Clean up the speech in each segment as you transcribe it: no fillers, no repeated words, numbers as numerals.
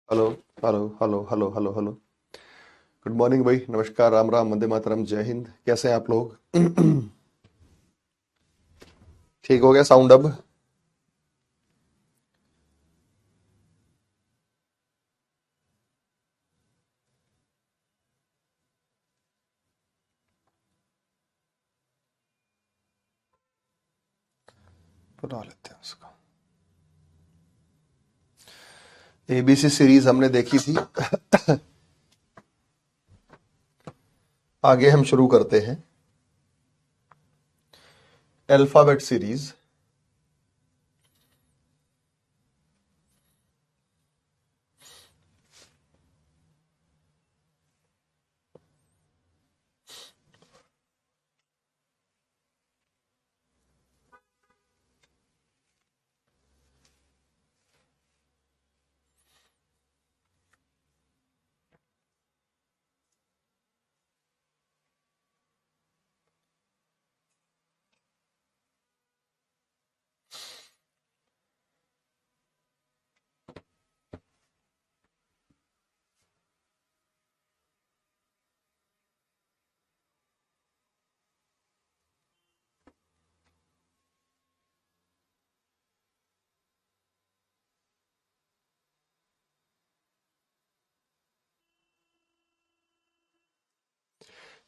Hello hello hello hello hello hello. Good morning भाई, नमस्कार, राम राम, वंदे मातरम, जय हिंद। कैसे हैं आप लोग? ठीक हो गया साउंड अब? बुला लेते हैं उसको। एबीसी सीरीज हमने देखी थी। आगे हम शुरू करते हैं अल्फाबेट सीरीज।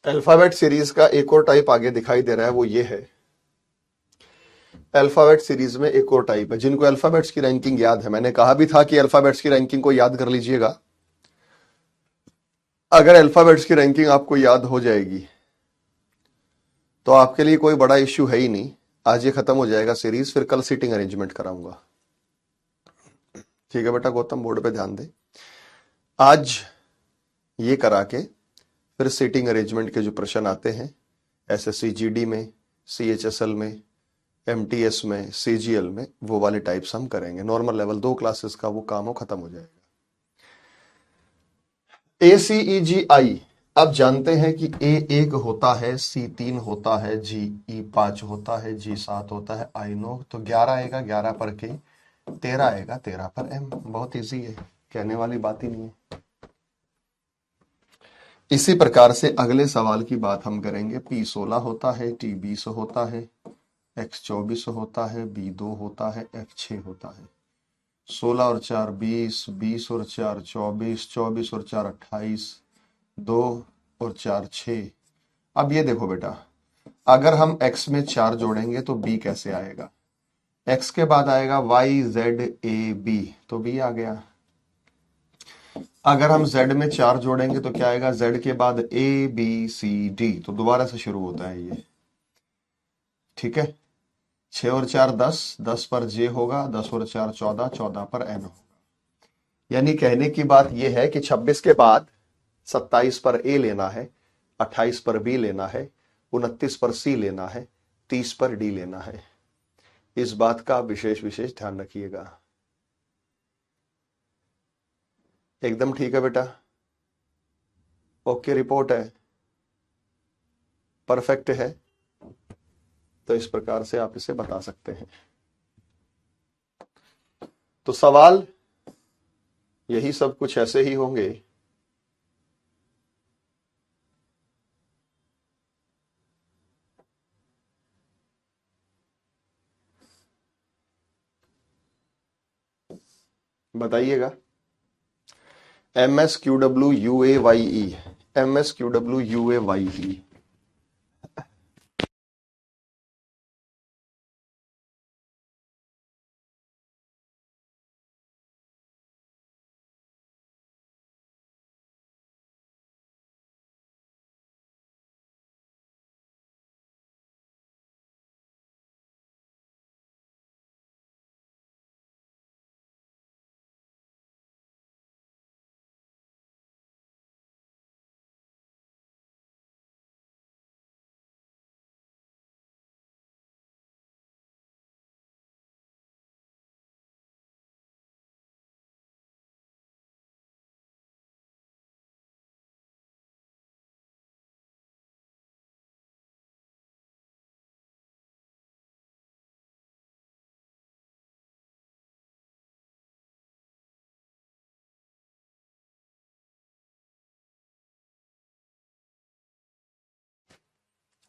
अल्फाबेट सीरीज का एक और टाइप आगे दिखाई दे रहा है, वो ये है। अल्फाबेट सीरीज में एक और टाइप है। जिनको अल्फाबेट्स की रैंकिंग याद है, मैंने कहा भी था कि अल्फाबेट्स की रैंकिंग को याद कर लीजिएगा। अगर अल्फाबेट्स की रैंकिंग आपको याद हो जाएगी तो आपके लिए कोई बड़ा इश्यू है ही नहीं। आज ये खत्म हो जाएगा सीरीज, फिर कल सीटिंग अरेंजमेंट कराऊंगा। ठीक है बेटा गौतम, बोर्ड पे ध्यान दे। आज ये करा के फिर सीटिंग अरेंजमेंट के जो प्रश्न आते हैं एसएससी जीडी में, सीएचएसएल में, एमटीएस में, सीजीएल में, वो वाले टाइप्स हम करेंगे। नॉर्मल लेवल 2 क्लासेस का वो काम हो खत्म हो जाएगा। ACEGI। अब जानते हैं कि A1 होता है, C3 होता है, GE5 होता है, G7 होता है, आई नो। तो 11 आएगा 11 पर K, 13 आएगा 13 पर M। बहुत इजी है, कहने वाली बात ही नहीं है। इसी प्रकार से अगले सवाल की बात हम करेंगे। P16 होता है, T20 होता है, X24 होता है, B2 होता है, F6 होता है। 16 और 4 20, 20 और 4 24, 24 और 4 28, 2 और 4 6। अब ये देखो बेटा, अगर हम x में 4 जोड़ेंगे तो b कैसे आएगा? x के बाद आएगा y z a b, तो b आ गया। अगर हम z में 4 जोड़ेंगे तो क्या आएगा? z के बाद a b c d, तो दोबारा से शुरू होता है ये। ठीक है। 6 और 4 10, 10 पर j होगा, 10 और 4 14, 14 पर n होगा। यानी कहने की बात यह है कि 26 के बाद 27 पर ए लेना है, 28 पर बी लेना है, 29 पर सी लेना है, 30 पर डी लेना है। इस बात का विशेष विशेष ध्यान रखिएगा। एकदम ठीक है बेटा? ओके रिपोर्ट है? परफेक्ट है? तो इस प्रकार से आप इसे बता सकते हैं। तो सवाल यही सब कुछ ऐसे ही होंगे। बताइएगा। MSQWUAYE, MSQWUAYE।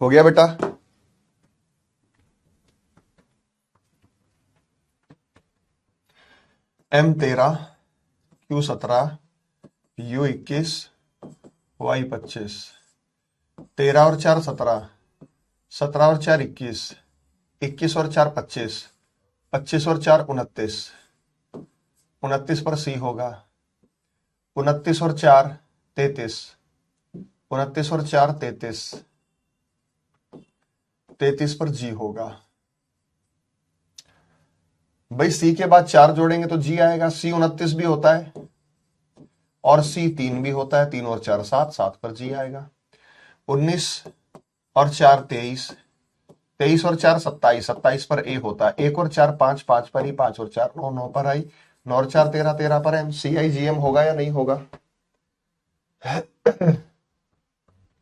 हो गया बेटा? M13, Q17, U21, Y25। 13 और 4 17, 17 और 4 21, 21 और 4 25, 25 और 4 29, 29 पर C होगा, 29 और 4 33, 29 और 4 33, 33 पर G होगा। भाई C के बाद 4 जोड़ेंगे तो G आएगा। C 29 भी होता है और C 3 भी होता है, 3 और 4 7, 7 पर G आएगा। 19 और 4 23, 23 और 4 27, 27 पर A होता है। 1 और 4 5, 5 पर ही, 5 और 4 9, 9 पर आई, 9 और 4 13, 13 पर M। CIGM होगा या नहीं होगा?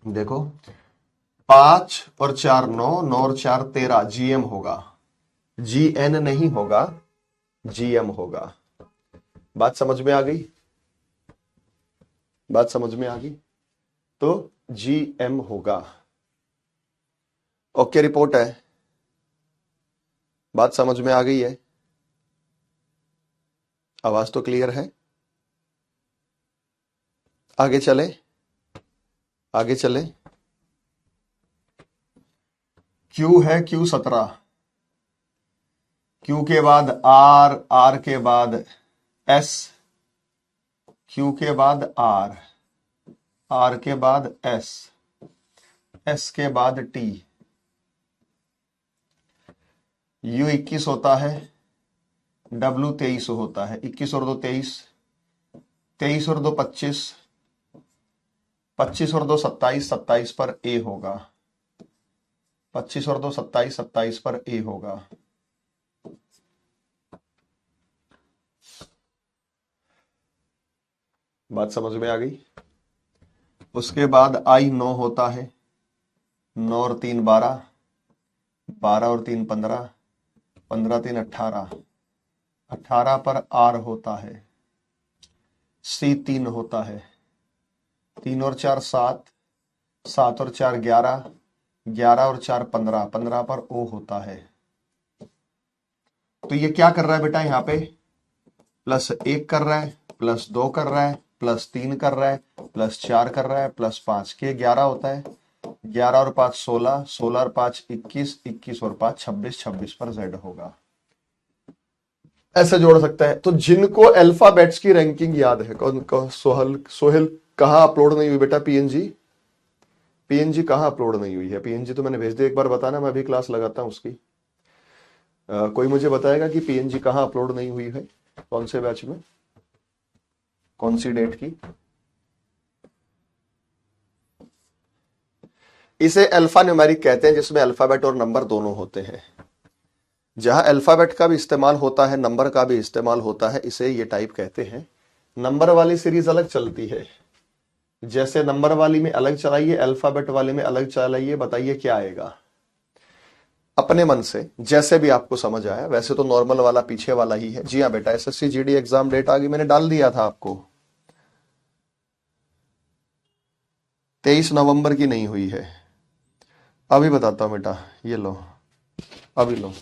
देखो, 5 और 4 9, 9 और 4 13, GM होगा, GN नहीं होगा, GM होगा। बात समझ में आ गई? बात समझ में आ गई? तो GM होगा। ओके, रिपोर्ट है? बात समझ में आ गई है? आवाज तो क्लियर है? आगे चले, आगे चले। Q है Q17, Q के बाद R, R के बाद S, Q के बाद R, R के बाद S, S के बाद T। U21 होता है, W 23 होता है। 21 और 2 23, 23 और 2 25, 25 और 2 27, 27 पर A होगा। 25 और 2 27, 27 पर A होगा। बात समझ में आ गई? उसके बाद I 9 होता है, 9 और 3 12, 12 और 3 15, 15 3 18, 18 पर R होता है। C 3 होता है, 3 और 4 7, 7 और 4 11, 11 और 4 15, 15 पर O होता है। तो ये क्या कर रहा है बेटा? यहाँ पे +1 कर रहा है, +2 कर रहा है, +3 कर रहा है, +4 कर रहा है, +5 के 11 होता है। 11 और 5 16, 16 और 5 21, 21 और 5 26, 26 पर Z होगा। ऐसे जोड़ सकता है। तो जिनको अल्फाबेट्स की रैंकिंग याद है, कौन कौन? सोहेल कहाँ अपलोड नहीं हुई बेटा? पीएनजी, पीएनजी कहाँ अपलोड नहीं हुई है? पीएनजी तो मैंने भेज दिया, एक बार बताना, मैं भी क्लास लगाता हूँ उसकी। कोई मुझे बताएगा कि पीएनजी कहाँ अपलोड नहीं हुई है? कौन से बैच में, कौन सी डेट की? इसे अल्फा न्यूमेरिक कहते हैं, जिसमें अल्फाबेट और नंबर दोनों होते हैं। जहां अल्फाबेट का भी इस्तेमाल होता है, नंबर का भी इस्तेमाल होता है, इसे ये टाइप कहते हैं। नंबर वाली सीरीज अलग चलती है, जैसे नंबर वाली में अलग चलाइए, अल्फाबेट वाले में अलग चलाइए, बताइए क्या आएगा? अपने मन से जैसे भी आपको समझ आया। वैसे तो नॉर्मल वाला पीछे वाला ही है। जी हाँ बेटा, एसएससी जीडी एग्जाम डेट आ गई, मैंने डाल दिया था आपको। 23 नवंबर की नहीं हुई है। अभी बताता हूं बेटा, ये लो, अभी लो।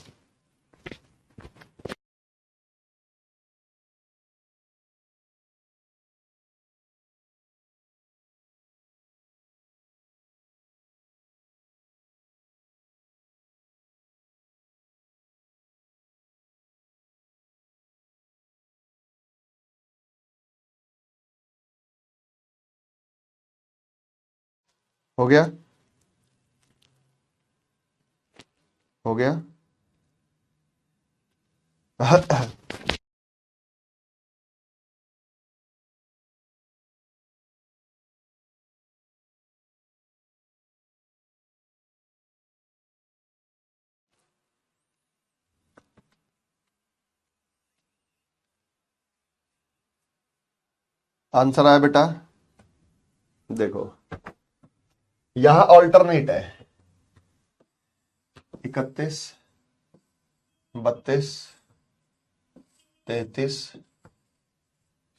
हो गया? हो गया? आंसर आया बेटा? देखो, यहां ऑल्टरनेट है। 31, 32, 33,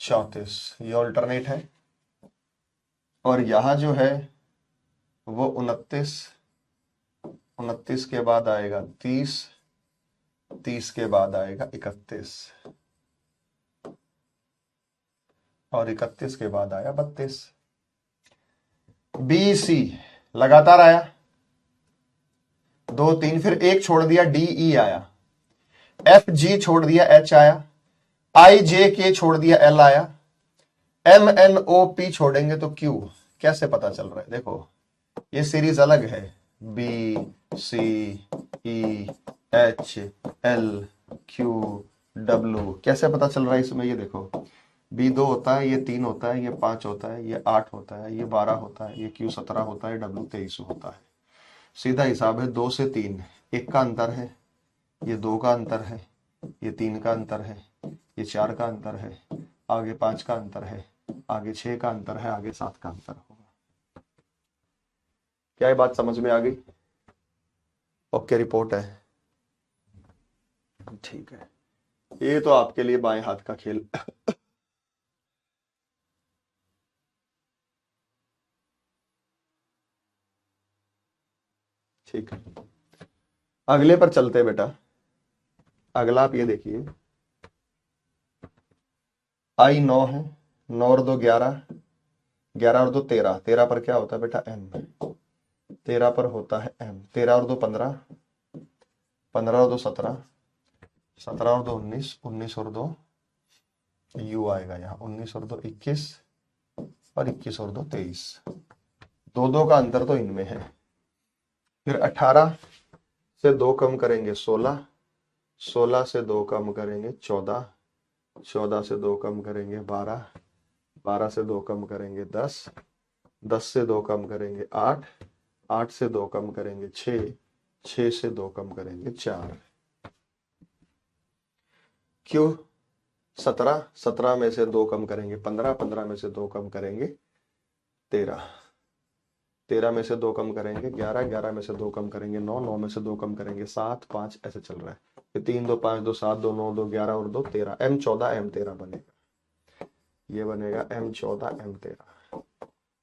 34, ये ऑल्टरनेट है। और यहां जो है वो 29, 29 के बाद आएगा 30, 30 के बाद आएगा 31 और 31 के बाद आया 32। बी सी लगातार आया, 2 3 फिर एक छोड़ दिया, डी ई आया, एफ जी छोड़ दिया, एच आया, आई जे के छोड़ दिया, एल आया, एम एन ओ पी छोड़ेंगे तो क्यू। कैसे पता चल रहा है? देखो ये सीरीज अलग है, B C E H L Q W. कैसे पता चल रहा है इसमें? ये देखो, बी 2 होता है, ये 3 होता है, ये 5 होता है, ये 8 होता है, ये 12 होता है, ये क्यू 17 होता है, डब्ल्यू 23 होता है। सीधा हिसाब है, 2 से 3 1 का अंतर है, ये 2 का अंतर है, ये 3 का अंतर है, ये 4 का अंतर है, आगे 5 का अंतर है, आगे 6 का अंतर है, आगे 7 का अंतर होगा। क्या ये बात समझ में आ गई? ओके, रिपोर्ट है, ठीक है। ये तो आपके लिए बाएं हाथ का खेल। ठीक है, अगले पर चलते बेटा। अगला आप ये देखिए, आई 9 है, 9 और 2 11, 11 और 2 13, 13 पर क्या होता है बेटा? एम। 13 पर होता है एम। 13 और 2 15, 15 और 2 17, 17 और 2 19, 19 और 2 यू आएगा यहाँ, 19 और 2 21 और 21 और 2 23। 2 का अंतर तो इनमें है। फिर 18 से 2 कम करेंगे 16, 16 से 2 कम करेंगे 14, 14 से 2 कम करेंगे 12, 12 से 2 कम करेंगे 10, 10 से 2 कम करेंगे 8, 8 से 2 कम करेंगे 6, 6 से 2 कम करेंगे 4। क्यों? 17, 17 में से 2 कम करेंगे 15, 15 में से 2 कम करेंगे 13, 13 में से 2 कम करेंगे 11, 11 में से 2 कम करेंगे 9, 9 में से 2 कम करेंगे 7, 5 ऐसे चल रहा है। फिर 3 2 5 2 7 2 9 2 11 और 2 13, एम 14 एम 13 बनेगा। ये बनेगा एम 14 एम 13।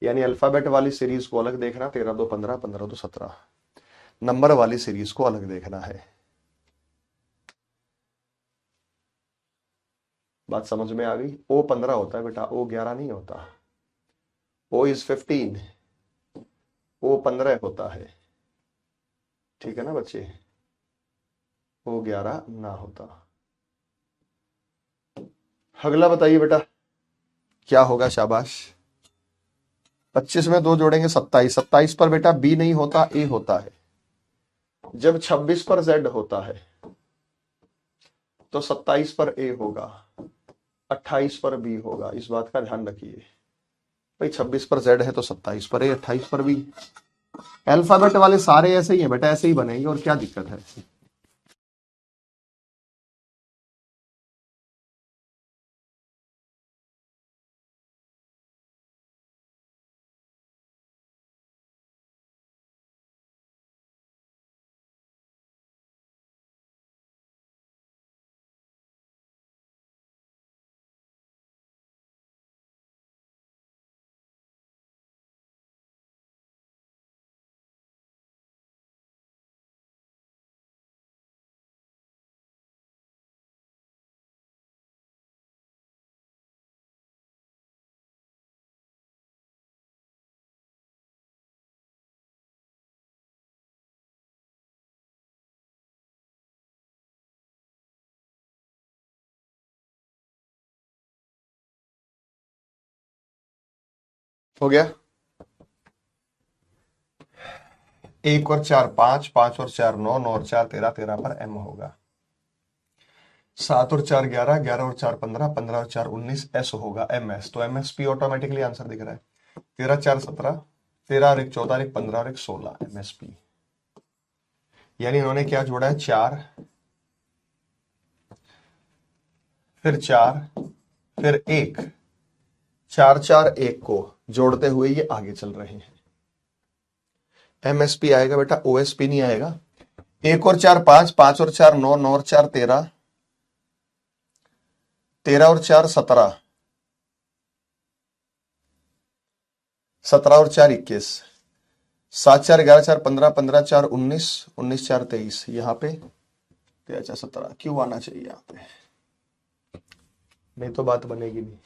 यानी अल्फाबेट वाली सीरीज को अलग देखना, 13 2 15, 15 2 17। नंबर वाली सीरीज को अलग देखना है। बात समझ में आ गई? ओ 15 होता है बेटा, ओ 11 नहीं होता। ओ इज 15, ओ 15 होता है। ठीक है ना बच्चे? ओ 11 ना होता। अगला बताइए बेटा, क्या होगा? शाबाश। 25 में 2 जोड़ेंगे 27, 27 पर बेटा बी नहीं होता, ए होता है। जब 26 पर जेड होता है तो 27 पर ए होगा, 28 पर बी होगा। इस बात का ध्यान रखिए भाई, 26 पर जेड है तो 27 पर ए, 28 पर बी। अल्फाबेट वाले सारे ऐसे ही हैं बेटा, ऐसे ही बनेंगे, और क्या दिक्कत है? हो गया? 1 और 4 5, 5 और 4 9, 9 और 4 13, 13 पर एम होगा। 7 और 4 11, 11 और 4 15, 15 और 4 19 एस होगा, एम एस। तो M S P automatically answer दिख रहा है। 13 4 17, 13 और 1 14 और 1 15 और 1 16, एम एस पी। यानी इन्होंने क्या जोड़ा है? 4, फिर 4, फिर 1, 4 4 1 को जोड़ते हुए ये आगे चल रहे हैं। एमएसपी आएगा बेटा, ओएसपी नहीं आएगा। 1 और 4 5, 5 और 4 9, 9 और 4 13, 13 और 4 17, 17 और 4 21, 7 4 11 4 15, 15 4 19, 19 4 23, यहाँ पे 13 4 17 क्यों आना चाहिए यहाँ पे, नहीं तो बात बनेगी नहीं।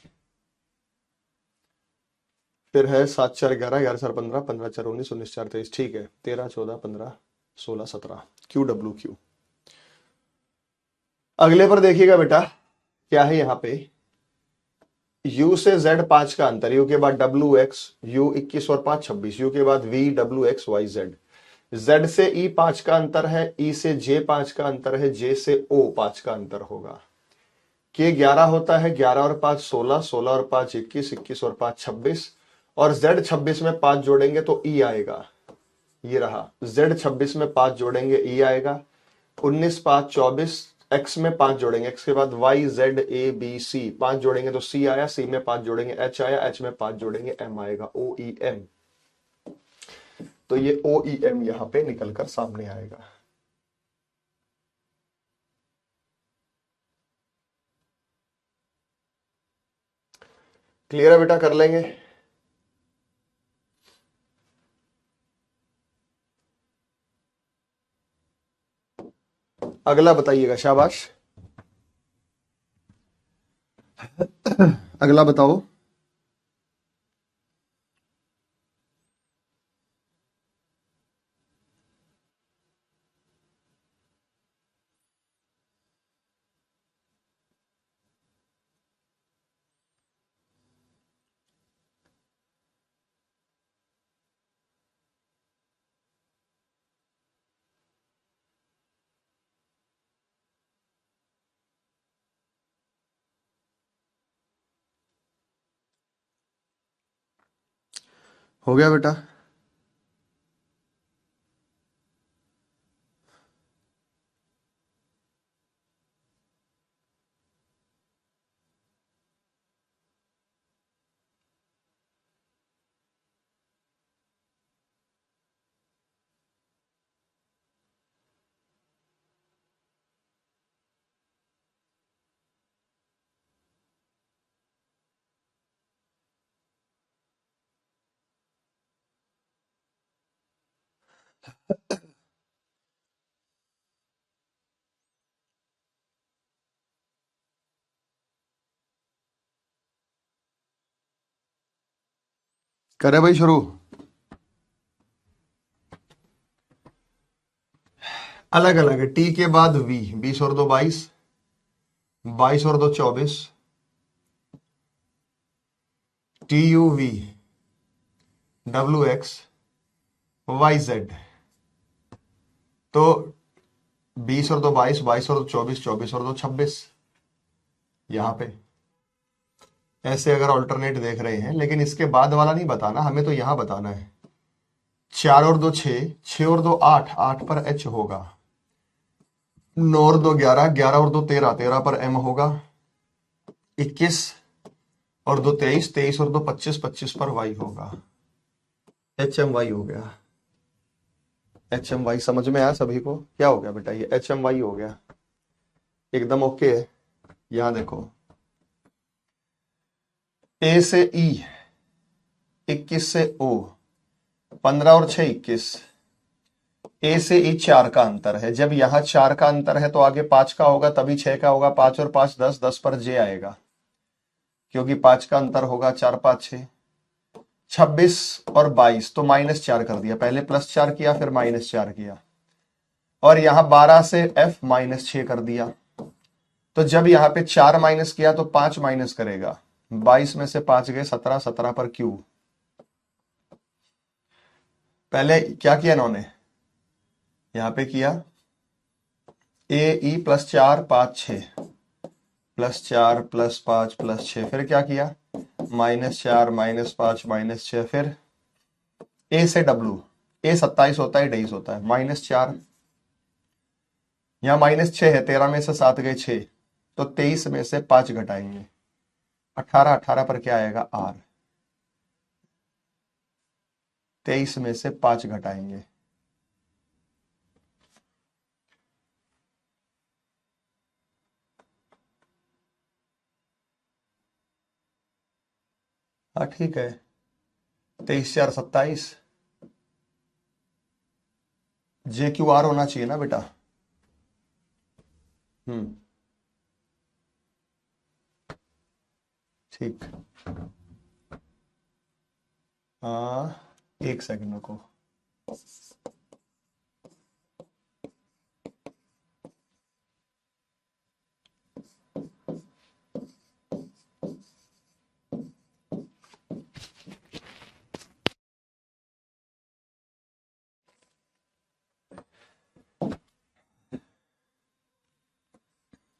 फिर है 7 4 11 11 4 15, 15 4 19, 19 4 23, ठीक है, 13 14 15 16 17, क्यू डब्ल्यू क्यू। अगले पर देखिएगा बेटा, क्या है यहाँ पे, u से z 5 का अंतर, u के बाद w x, u 21 और 5 26, u के बाद v w x y z, z से e 5 का अंतर है, e से j 5 का अंतर है, j से o 5 का अंतर होगा। k 11 होता है, 11 और 5 16, 16 और 5 21, 21 और 5 26, और z 26 में 5 जोड़ेंगे तो e आएगा, ये रहा z 26 में 5 जोड़ेंगे e आएगा, 19 5 24, x में 5 जोड़ेंगे, x के बाद y z a b c, 5 जोड़ेंगे तो c आया, c में 5 जोड़ेंगे h आया, h में 5 जोड़ेंगे m आएगा, o e m। तो ये o e m यहां पे निकलकर सामने आएगा। क्लियर है बेटा, कर लेंगे। अगला बताइएगा, शाबाश। अगला बताओ। हो गया बेटा। करे भाई शुरू। अलग अलग है, टी के बाद वी, 20 और 2 22, 22 और 2 24, T U V W X Y Z. तो 20 और 2 22, 22 और 2 24, 24 और 2 26, यहां पे ऐसे अगर ऑल्टरनेट देख रहे हैं, लेकिन इसके बाद वाला नहीं बताना हमें, तो यहां बताना है। 4 और 2 6, 6 और 2 8, 8 पर एच होगा, 9 और 2 11, 11 और 2 13, 13 पर एम होगा, 21 और 2 23, 23 और 2 25, 25 पर वाई होगा। एच एम वाई हो गया। एच एम वाई समझ में आया सभी को, क्या हो गया बेटा, ये एच एम वाई हो गया, एकदम ओके है। यहां देखो, ए से ई, 21 से ओ, 15 और 6 21, ए से ई 4 का अंतर है, जब यहां 4 का अंतर है तो आगे 5 का होगा, तभी 6 का होगा, 5 और 5 10, 10 पर जे आएगा, क्योंकि 5 का अंतर होगा, 4 5 6, 26 और 22, तो -4 कर दिया, पहले +4 किया फिर -4 किया, और यहां 12 से एफ -6 कर दिया। तो जब यहां पे 4 माइनस किया तो 5 माइनस करेगा, 22 में से 5 गए 17, 17 पर क्यू। पहले क्या किया इन्होंने, यहां पे किया ए ई +4 5 6, +4 +5 +6, फिर क्या किया, -4 -5 -6, फिर ए से डब्ल्यू, ए 27 होता है, 23 होता है, -4, यहां -6 है, 13 में से 7 गए 6, तो 23 में से 5 घटाएंगे, 18, 18 पर क्या आएगा आर, 23 में से 5 घटाएंगे, हाँ ठीक है, 23 4 27, जे क्यू आर होना चाहिए ना बेटा। ठीक। एक सेकंड रुको।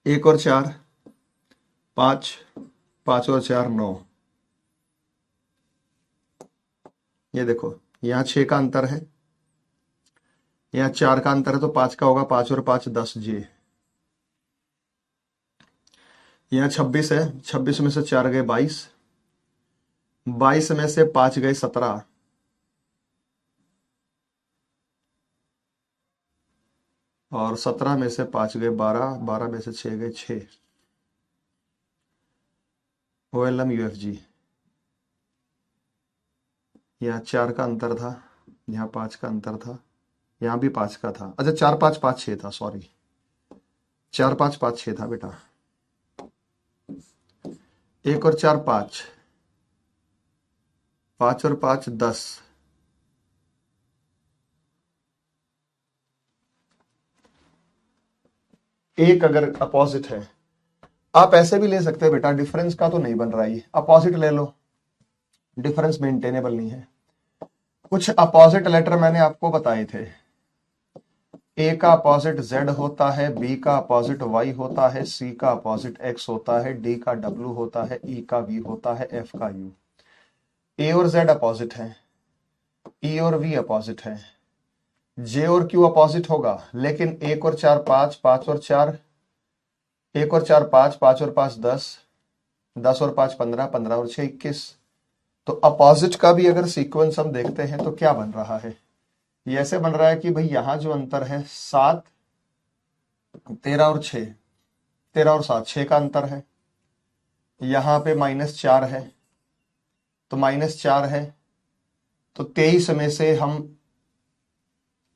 एक और चार, पांच, पांच और चार, 9। ये देखो, यहाँ 6 का अंतर है, यहाँ 4 का अंतर है, तो 5 का होगा, 5 और 5 10 जे। यहाँ 26 है, 26 में से 4 गए 22, 22 में से 5 गए 17, और 17 में से 5 गए 12, 12 में से 6 गए 6। OLM UFG। यहाँ 4 का अंतर था, यहाँ 5 का अंतर था, यहाँ भी 5 का था। अच्छा, 4 5 5 6 था, सॉरी, 4 5 5 6 था बेटा। 1 और 4 5, 5 और 5 10, एक अगर अपोजिट है, आप ऐसे भी ले सकते हैं बेटा, डिफरेंस का तो नहीं बन रहा है, अपोजिट ले लो, डिफरेंस मेंटेनेबल नहीं है। कुछ अपोजिट लेटर मैंने आपको बताए थे, ए का अपोजिट जेड होता है, बी का अपोजिट वाई होता है, सी का अपोजिट एक्स होता है, डी का डब्ल्यू होता है, ई का वी होता है, एफ का यू। ए और जेड अपोजिट है, ई और वी अपोजिट है, जे और क्यू अपोजिट होगा, लेकिन 1 और 4 5, 5 और 4, 1 और 4 5, 5 और 5 10, 10 और 5 15, 15 और 6 21। तो अपोजिट का भी अगर सीक्वेंस हम देखते हैं तो क्या बन रहा है, ये ऐसे बन रहा है कि भाई यहां जो अंतर है 7, 13 और 6, 13 और 7 6 का अंतर है, यहां पे -4 है, तो -4 है, तो 23 में से हम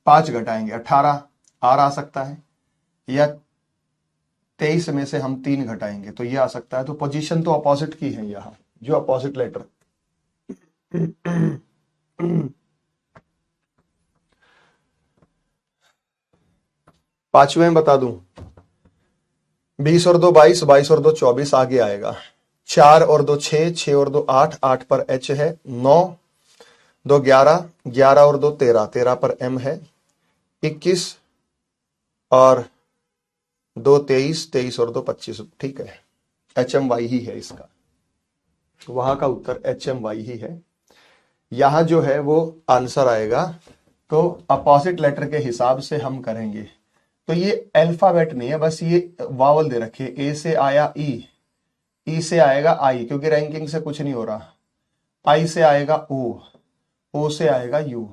5 घटाएंगे, 18 आर आ सकता है, या 23 में से हम 3 घटाएंगे तो ये आ सकता है। तो पोजीशन तो अपोजिट की है यहां, जो अपोजिट लेटर। पांचवें में बता दूं, 20 और 2 22, 22 और 2 24 आगे आएगा, 4 और 2 6, 6 और 2 8, 8 पर एच है, 9 2 11, 11 और 2 13, 13 पर एम है, 21 और 2 23, 23 और 2 25। ठीक है, HMY ही है इसका, वहां का उत्तर HMY ही है। यहां जो है वो आंसर आएगा। तो अपोजिट लेटर के हिसाब से हम करेंगे, तो ये अल्फाबेट नहीं है, बस ये वावल दे रखे, ए से आया ई, ई से आएगा आई, क्योंकि रैंकिंग से कुछ नहीं हो रहा, आई से आएगा ओ, ओ से आएगा यू।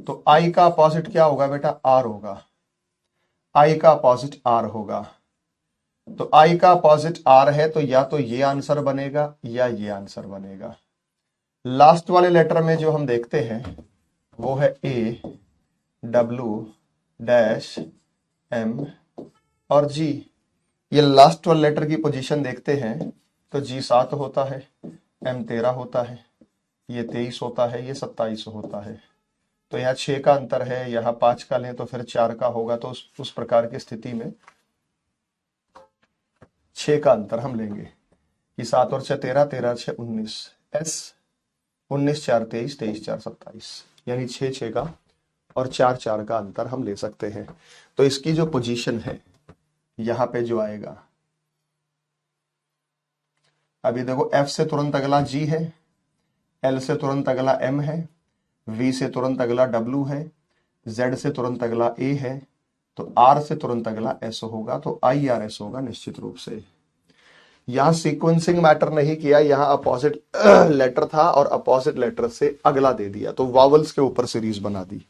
तो आई का अपोजिट क्या होगा बेटा, आर होगा, आई का अपोजिट आर होगा। तो आई का अपोजिट आर है, तो या तो ये आंसर बनेगा या ये आंसर बनेगा। लास्ट वाले लेटर में जो हम देखते हैं वो है ए, डब्ल्यू, डैश, एम और जी। ये लास्ट वाले लेटर की पोजीशन देखते हैं तो जी 7 होता है, एम 13 होता है, ये 23 होता है, ये 27 होता है। तो यहाँ 6 का अंतर है, यहाँ 5 का लें तो फिर 4 का होगा। तो उस प्रकार की स्थिति में 6 का अंतर हम लेंगे कि 7 और 6 13, 13 6 19, एस 19 4 23, 23 4 27, यानी 6 6 का और 4 4 का अंतर हम ले सकते हैं। तो इसकी जो पोजीशन है यहां पे जो आएगा, अभी देखो एफ से तुरंत अगला जी है, एल से तुरंत अगला एम है, वी से तुरंत अगला डब्ल्यू है, जेड से तुरंत अगला ए है, तो आर से तुरंत अगला एस होगा, तो आई आर एस होगा निश्चित रूप से। यहां सीक्वेंसिंग मैटर नहीं किया, यहां अपोजिट लेटर था और अपोजिट लेटर से अगला दे दिया, तो वावल्स के ऊपर सीरीज बना दी,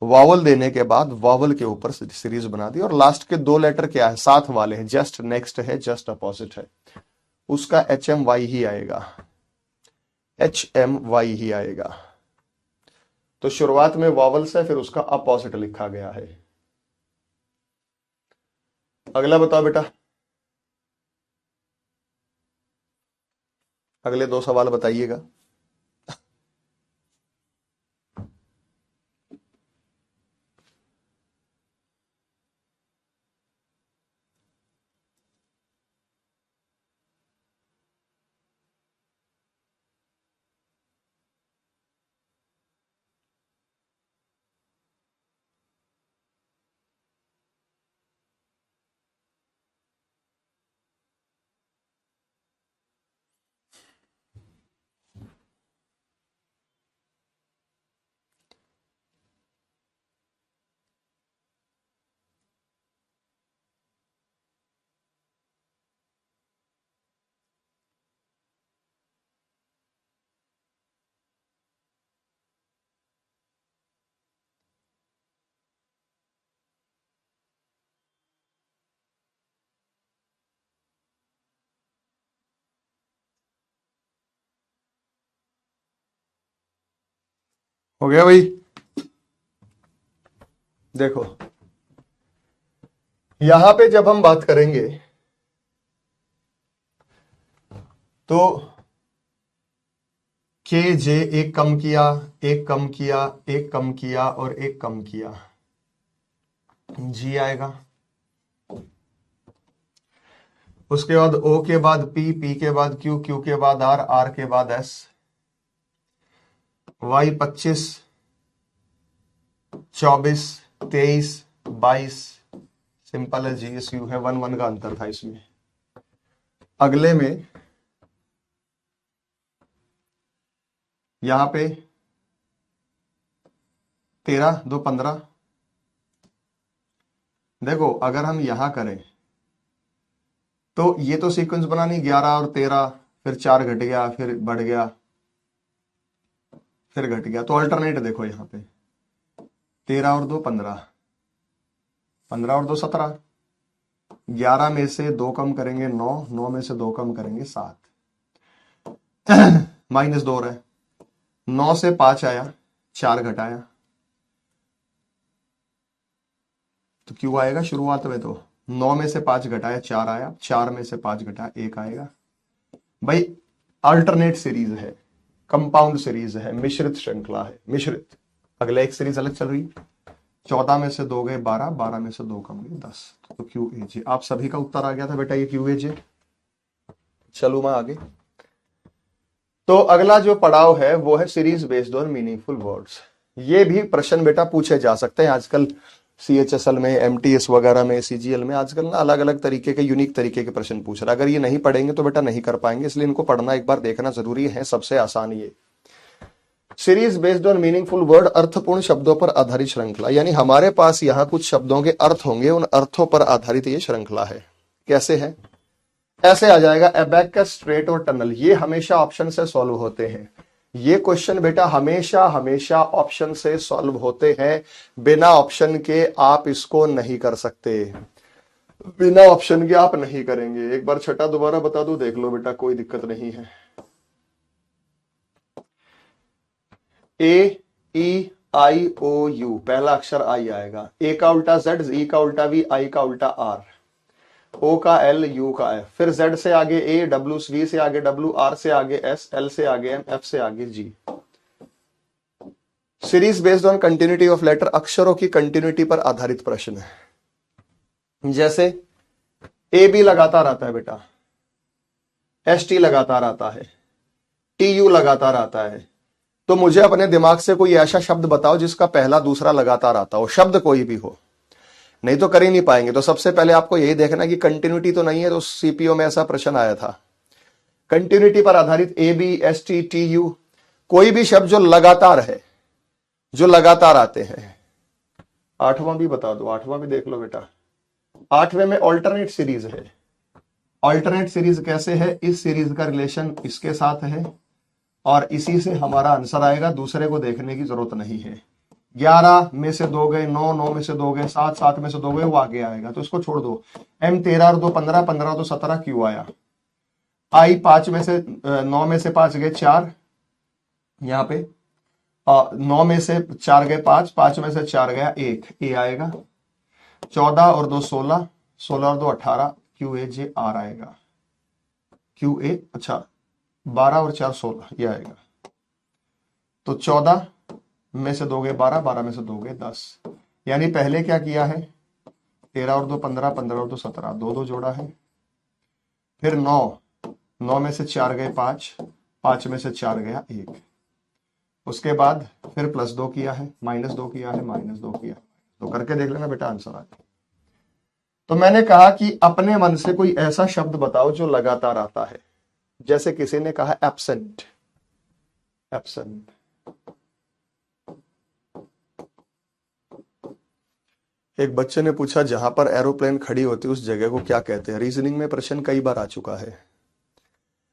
वावल देने के बाद वावल के ऊपर सीरीज बना दी। और लास्ट के 2 लेटर क्या है, साथ वाले हैं, जस्ट नेक्स्ट है, जस्ट अपोजिट है, उसका HMY ही आएगा, HMY ही आएगा। तो शुरुआत में वॉवल्स है, फिर उसका अपोजिट लिखा गया है। अगला बताओ बेटा, अगले 2 सवाल बताइएगा। हो गया भाई? देखो यहां पे जब हम बात करेंगे तो के जे एक कम किया, एक कम किया, एक कम किया और एक कम किया, जी आएगा। उसके बाद ओ के बाद पी, पी के बाद क्यू, क्यू के बाद आर, आर के बाद एस, वाई 25, 24, 23, 22, सिंपल है, जी एस यू है, 1 1 का अंतर था इसमें। अगले में यहां पे 13 2 15। देखो अगर हम यहां करें तो ये तो सीक्वेंस बना नहीं, 11 और 13, फिर 4 घट गया, फिर बढ़ गया, फिर घट गया, तो अल्टरनेट देखो यहां पे 13 और 2 15, 15 और 2 17, 11 में से 2 कम करेंगे 9, 9 में से 2 कम करेंगे 7, -2 रहा है, 9 से 5 आया, 4 घटाया, तो क्यों आएगा शुरुआत में? तो 9 में से 5 घटाया 4 आया, 4 में से 5 घटाया 1 आएगा। भाई अल्टरनेट सीरीज है, कंपाउंड सीरीज है, मिश्रित श्रृंखला है, मिश्रित। अगला एक सीरीज अलग चल रही, 14 में से 2 गए 12, 12 में से 2 कम गए 10, तो क्यू ए जे। आप सभी का उत्तर आ गया था बेटा, ये क्यू ए जे। चलो मैं आगे। तो अगला जो पड़ाव है वो है series based on meaningful words. ये भी प्रश्न बेटा पूछे जा सकते हैं आजकल, CHSL में, MTS वगैरह में, CGL में आजकल ना अलग अलग तरीके के यूनिक तरीके के प्रश्न पूछ रहा है। अगर ये नहीं पढ़ेंगे तो बेटा नहीं कर पाएंगे, इसलिए इनको पढ़ना एक बार देखना जरूरी है। सबसे आसान ये series based on meaningful word, अर्थपूर्ण शब्दों पर आधारित श्रृंखला। यानी हमारे पास यहाँ कुछ शब्दों के अर्थ होंगे, उन अर्थों पर आधारित ये श्रृंखला है। कैसे है? ऐसे आ जाएगा, एबैकस, स्ट्रेट और टनल, ये हमेशा ऑप्शन से सॉल्व होते हैं। ये क्वेश्चन बेटा हमेशा हमेशा ऑप्शन से सॉल्व होते हैं, बिना ऑप्शन के आप इसको नहीं कर सकते, बिना ऑप्शन के आप नहीं करेंगे। एक बार छठा दोबारा बता दो, देख लो बेटा, कोई दिक्कत नहीं है। ए ई आई ओ यू, पहला अक्षर आई आएगा, ए का उल्टा जेड, ई का उल्टा वी, आई का उल्टा आर, ओ का एल, यू का एफ, फिर जेड से आगे ए, डब्ल्यू वी से आगे डब्ल्यू, आर से आगे एस, एल से आगे एम, एफ से आगे G. Series based on continuity of letter, अक्षरों की कंटिन्यूटी पर आधारित प्रश्न है। जैसे ए बी लगातार आता है बेटा, एस टी लगातार आता है, टी यू लगातार आता है, तो मुझे अपने दिमाग से कोई ऐसा शब्द बताओ जिसका पहला दूसरा लगातार आता हो, शब्द कोई भी हो, नहीं तो कर ही नहीं पाएंगे। तो सबसे पहले आपको यही देखना कि कंटिन्यूटी तो नहीं है। तो सीपीओ में ऐसा प्रश्न आया था, कंटिन्यूटी पर आधारित A B, S T, T U, कोई भी शब्द जो लगातार है, जो लगातार आते हैं। 8वां भी बता दो, 8वां भी देख लो बेटा। 8वें में ऑल्टरनेट सीरीज है। ऑल्टरनेट सीरीज कैसे है? इस सीरीज का रिलेशन इसके साथ है और इसी से हमारा आंसर आएगा, दूसरे को देखने की जरूरत नहीं है। 11 में से 2 गए 9, 9 में से 2 गए 7, 7 में से 2 गए, वो आगे आएगा, तो इसको छोड़ दो। एम 13 और 2 15, 15 और 2 17, क्यू आया। आई 5 में से 9 में से 5 गए 4, यहां पे 9 में से 4 गए 5, 5 में से 4 गया 1, ए आएगा। 14 और 2 16, 16 और 2 18, क्यू ए जे आर आएगा। क्यू ए, अच्छा 12 और 4 16, ये आएगा। तो 14 में से 2 गए 12, 12 में से 2 गए 10, यानी पहले क्या किया है 13 और 2 15, 15 और 2 17, 2 2 जोड़ा है। फिर 9, 9 में से 4 गए 5, 5 में से 4 गया 1। उसके बाद फिर +2 किया है, -2 किया है, -2 किया है, तो करके देख लेना बेटा, आंसर आ जाए। तो मैंने कहा कि अपने मन से कोई ऐसा शब्द बताओ जो लगातार आता है। जैसे किसी ने कहा एब्सेंट, एब्सेंट। एक बच्चे ने पूछा जहां पर एरोप्लेन खड़ी होती है उस जगह को क्या कहते हैं। रीजनिंग में प्रश्न कई बार आ चुका है,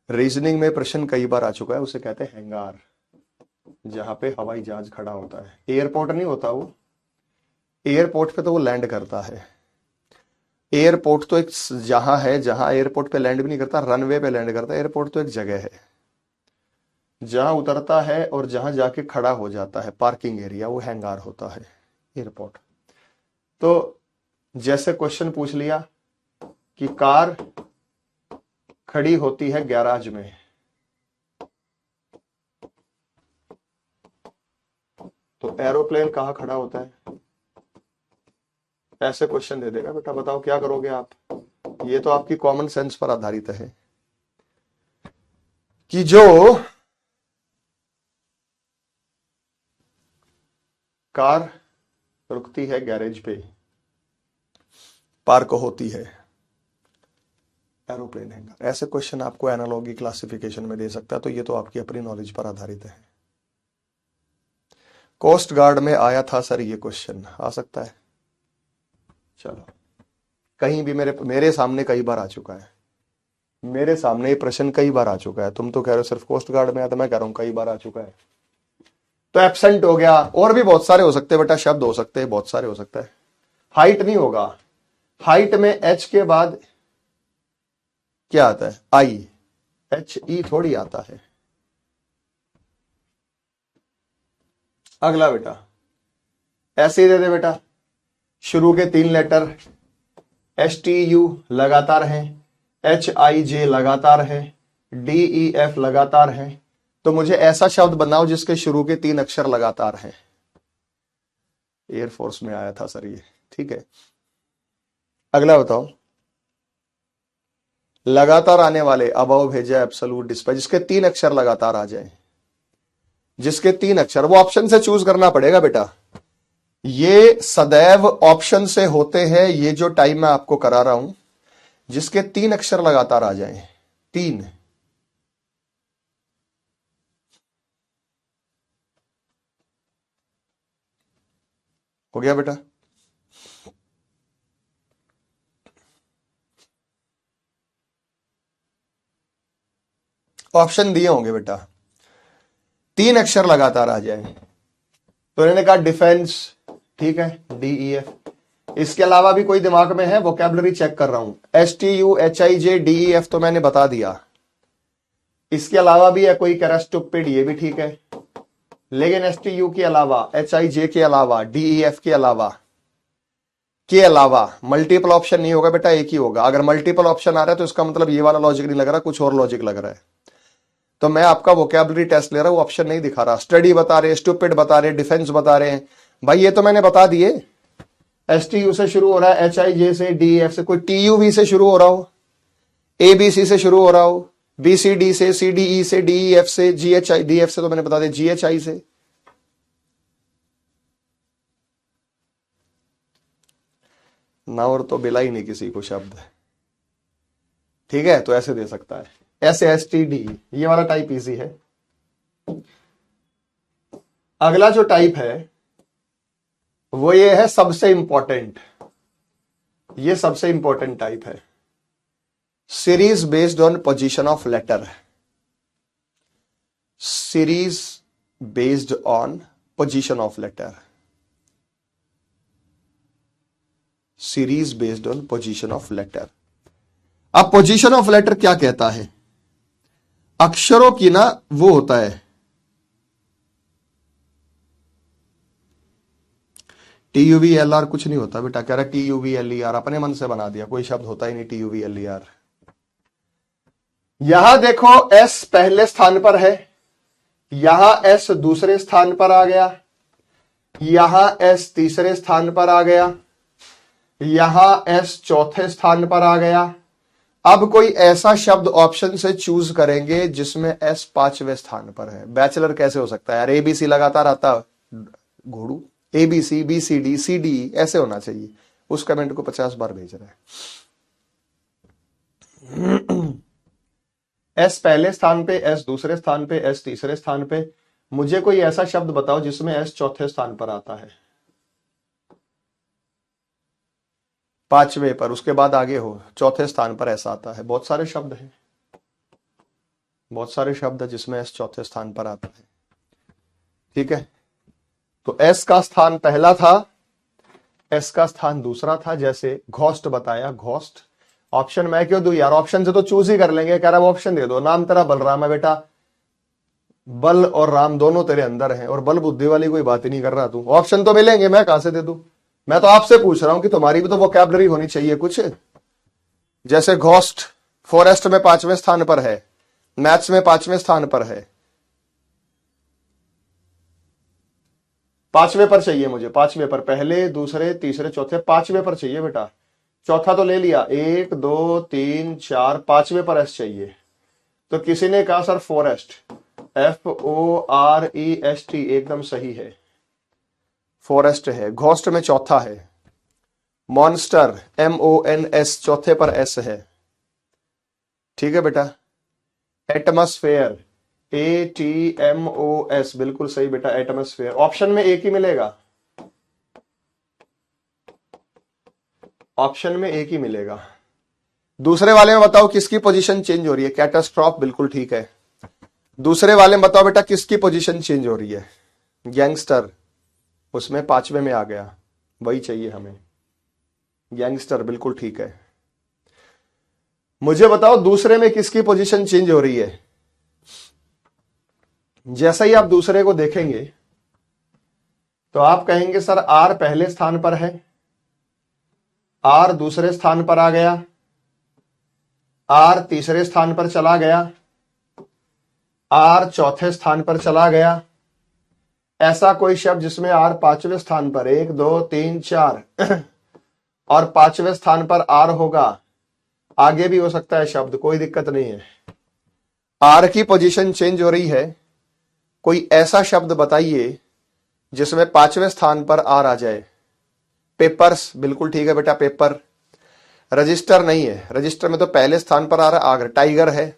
रीजनिंग में प्रश्न कई बार आ चुका है, उसे कहते हैं हैंगार, जहां पे हवाई जहाज खड़ा होता है। एयरपोर्ट नहीं होता वो, एयरपोर्ट पे तो वो लैंड करता है। एयरपोर्ट तो एक जहां है जहां एयरपोर्ट पे लैंड भी नहीं करता, रनवे पे लैंड करता है। एयरपोर्ट तो एक जगह है जहां उतरता है और जहां जाके खड़ा हो जाता है, पार्किंग एरिया, वो हैंगार होता है एयरपोर्ट। तो जैसे क्वेश्चन पूछ लिया कि कार खड़ी होती है गैराज में, तो एरोप्लेन कहां खड़ा होता है, ऐसे क्वेश्चन दे देगा बेटा, बताओ क्या करोगे आप। ये तो आपकी कॉमन सेंस पर आधारित है कि जो कार रुकती है गैरेज पे, पार्क होती है, एरोप्लेन हैंगर। ऐसे क्वेश्चन आपको एनालॉगी क्लासिफिकेशन में दे सकता है, तो ये तो आपकी अपनी नॉलेज पर आधारित है। कोस्ट गार्ड में आया था सर ये क्वेश्चन, आ सकता है। चलो, कहीं भी मेरे सामने कई बार आ चुका है, मेरे सामने ये प्रश्न कई बार आ चुका है। तुम तो कह रहे हो सिर्फ कोस्ट गार्ड में आया, तो मैं कह रहा हूं कई बार आ चुका है। तो एब्सेंट हो गया, और भी बहुत सारे हो सकते हैं बेटा, शब्द हो सकते हैं, बहुत सारे हो सकता है। हाइट नहीं होगा, हाइट में एच के बाद क्या आता है, आई, एच ई थोड़ी आता है। अगला बेटा ऐसे ही दे दे बेटा, शुरू के 3 लेटर एस टी यू लगातार हैं, एच आई जे लगातार है, डी ई एफ लगातार है। तो मुझे ऐसा शब्द बनाओ जिसके शुरू के 3 अक्षर लगातार हैं। एयरफोर्स में आया था सर ये, ठीक है। अगला बताओ, लगातार आने वाले, अबव भेजा, एब्सोल्यूट, डिस्पैच, जिसके 3 अक्षर लगातार आ जाए, जिसके 3 अक्षर, वो ऑप्शन से चूज करना पड़ेगा बेटा। ये सदैव ऑप्शन से होते हैं, ये जो टाइम मैं आपको करा रहा हूं, जिसके 3 अक्षर लगातार आ जाएं, 3। हो गया बेटा। ऑप्शन दिए होंगे बेटा, 3 अक्षर लगातार आ जाए। तो इन्होंने कहा डिफेंस, ठीक है, डी ई एफ। इसके अलावा भी कोई दिमाग में है, वोकैबुलरी चेक कर रहा हूं। S T U, H I J, D E F तो मैंने बता दिया। इसके अलावा भी है कोई कह रहा स्टूपिड, ये भी ठीक है। लेकिन एस टी यू के अलावा, एच आई जे के अलावा, डी ई एफ के अलावा मल्टीपल ऑप्शन नहीं होगा बेटा, एक ही होगा। अगर मल्टीपल ऑप्शन आ रहा है तो इसका मतलब ये वाला लॉजिक नहीं लग रहा, कुछ और लॉजिक लग रहा है। तो मैं आपका वोकैबुलरी टेस्ट ले रहा हूं, ऑप्शन नहीं दिखा रहा। स्टडी बता रहे, स्टूपिड बता रहे, डिफेंस बता रहे हैं, भाई ये तो मैंने बता दिए। एस टी यू से शुरू हो रहा है, एच आई जे से, डी एफ से, कोई टी यू वी से शुरू हो रहा हो, ए बी सी से शुरू हो रहा हो, बी सी डी से, सी डी ई से, डी ई एफ से, जी एच आई, डी एफ से तो मैंने बता दिया, जी एच आई से। ना और तो बिला ही नहीं किसी को शब्द, ठीक है। तो ऐसे दे सकता है, ऐसे एस टी डी, ये वाला टाइप इजी है। अगला जो टाइप है वो ये है सबसे इंपॉर्टेंट, ये सबसे इंपॉर्टेंट टाइप है, series based on position of letter. Series based on position of letter, series based on position of letter. अब पोजीशन ऑफ लेटर क्या कहता है, अक्षरों की ना वो होता है, TUVLR कुछ नहीं होता बेटा, कह रहा TUVLER, अपने मन से बना दिया, कोई शब्द होता ही नहीं TUVLER। यहां देखो S पहले स्थान पर है, यहां S दूसरे स्थान पर आ गया, यहां S तीसरे स्थान पर आ गया, यहां S चौथे स्थान पर आ गया। अब कोई ऐसा शब्द ऑप्शन से चूज करेंगे जिसमें S पांचवें स्थान पर है। बैचलर कैसे हो सकता है यार, ABC लगातार आता घोड़ू, ABC BCD CDE ऐसे होना चाहिए। उस कमेंट को 50 बार भेज रहा है। S पहले स्थान पे, S दूसरे स्थान पे, S तीसरे स्थान पे। मुझे कोई ऐसा शब्द बताओ जिसमें S चौथे स्थान पर आता है, पांचवें पर, उसके बाद आगे हो, चौथे स्थान पर ऐसा आता है। बहुत सारे शब्द हैं, बहुत सारे शब्द है जिसमें S चौथे स्थान पर आता है। ठीक है, तो S का स्थान पहला था, S का स्थान दूसरा था। जैसे घोस्ट बताया, घोस्ट। ऑप्शन मैं क्यों दूं यार, ऑप्शन से तो चूज ही कर लेंगे। कह रहा ऑप्शन दे दो, नाम तेरा बलराम है बेटा, बल और राम दोनों तेरे अंदर हैं, और बल बुद्धि वाली कोई बात ही नहीं कर रहा तू। ऑप्शन तो मिलेंगे, मैं कहां से दे दूं। मैं तो आपसे पूछ रहा हूं कि तुम्हारी भी तो वोकैबुलरी होनी चाहिए कुछ। जैसे घोस्ट फॉरेस्ट में पांचवें स्थान पर है, मैथ्स में पांचवें स्थान पर है, पांचवें पर चाहिए मुझे, पांचवें पर, पहले दूसरे तीसरे चौथे, पांचवें पर चाहिए बेटा। चौथा तो ले लिया, 1 2 3 4, पांचवें पर एस चाहिए। तो किसी ने कहा सर फॉरेस्ट, FOREST, एकदम सही है, फॉरेस्ट है। घोस्ट में चौथा है। मॉन्स्टर MONS, चौथे पर एस है। ठीक है बेटा। एटमॉस्फेयर ATMOS, बिल्कुल सही बेटा, एटमॉस्फेयर। ऑप्शन में एक ही मिलेगा, ऑप्शन में एक ही मिलेगा। दूसरे वाले में बताओ किसकी पोजीशन चेंज हो रही है, कैटास्ट्रॉफ, बिल्कुल ठीक है। दूसरे वाले में बताओ बेटा किसकी पोजीशन चेंज हो रही है, गैंगस्टर, उसमें पांचवें में आ गया, वही चाहिए हमें, गैंगस्टर, बिल्कुल ठीक है। मुझे बताओ दूसरे में किसकी पोजीशन चेंज हो रही है। जैसा ही आप दूसरे को देखेंगे तो आप कहेंगे सर R पहले स्थान पर है, R दूसरे स्थान पर आ गया, R तीसरे स्थान पर चला गया, R चौथे स्थान पर चला गया। ऐसा कोई शब्द जिसमें R पांचवें स्थान पर, 1 2 3 4 और पांचवें स्थान पर R होगा। आगे भी हो सकता है शब्द, कोई दिक्कत नहीं है। R की पोजीशन चेंज हो रही है, कोई ऐसा शब्द बताइए जिसमें पांचवें स्थान पर R आ जाए। पेपर्स, बिल्कुल ठीक है बेटा, पेपर। रजिस्टर नहीं है, रजिस्टर में तो पहले स्थान पर आ रहा है, टाइगर है,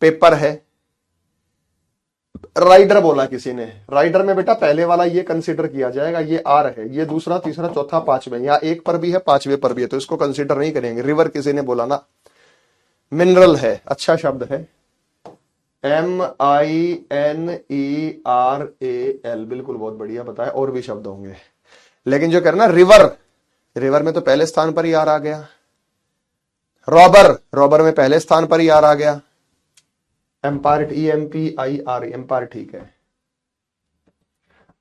पेपर है। राइडर बोला किसी ने, राइडर में बेटा पहले वाला ये कंसीडर किया जाएगा, ये R है, ये दूसरा तीसरा चौथा पांचवें, या एक पर भी है पांचवें पर भी है, तो इसको कंसीडर नहीं करेंगे। रिवर किसी ने बोला ना, मिनरल है, अच्छा शब्द है, MINERAL, बिल्कुल बहुत बढ़िया बताया। और भी शब्द होंगे, लेकिन जो करना रिवर, रिवर में तो पहले स्थान पर ही R आ गया। रॉबर, रॉबर में पहले स्थान पर ही R आ गया। एम्पायर, EMPIR, एम्पायर, ठीक है।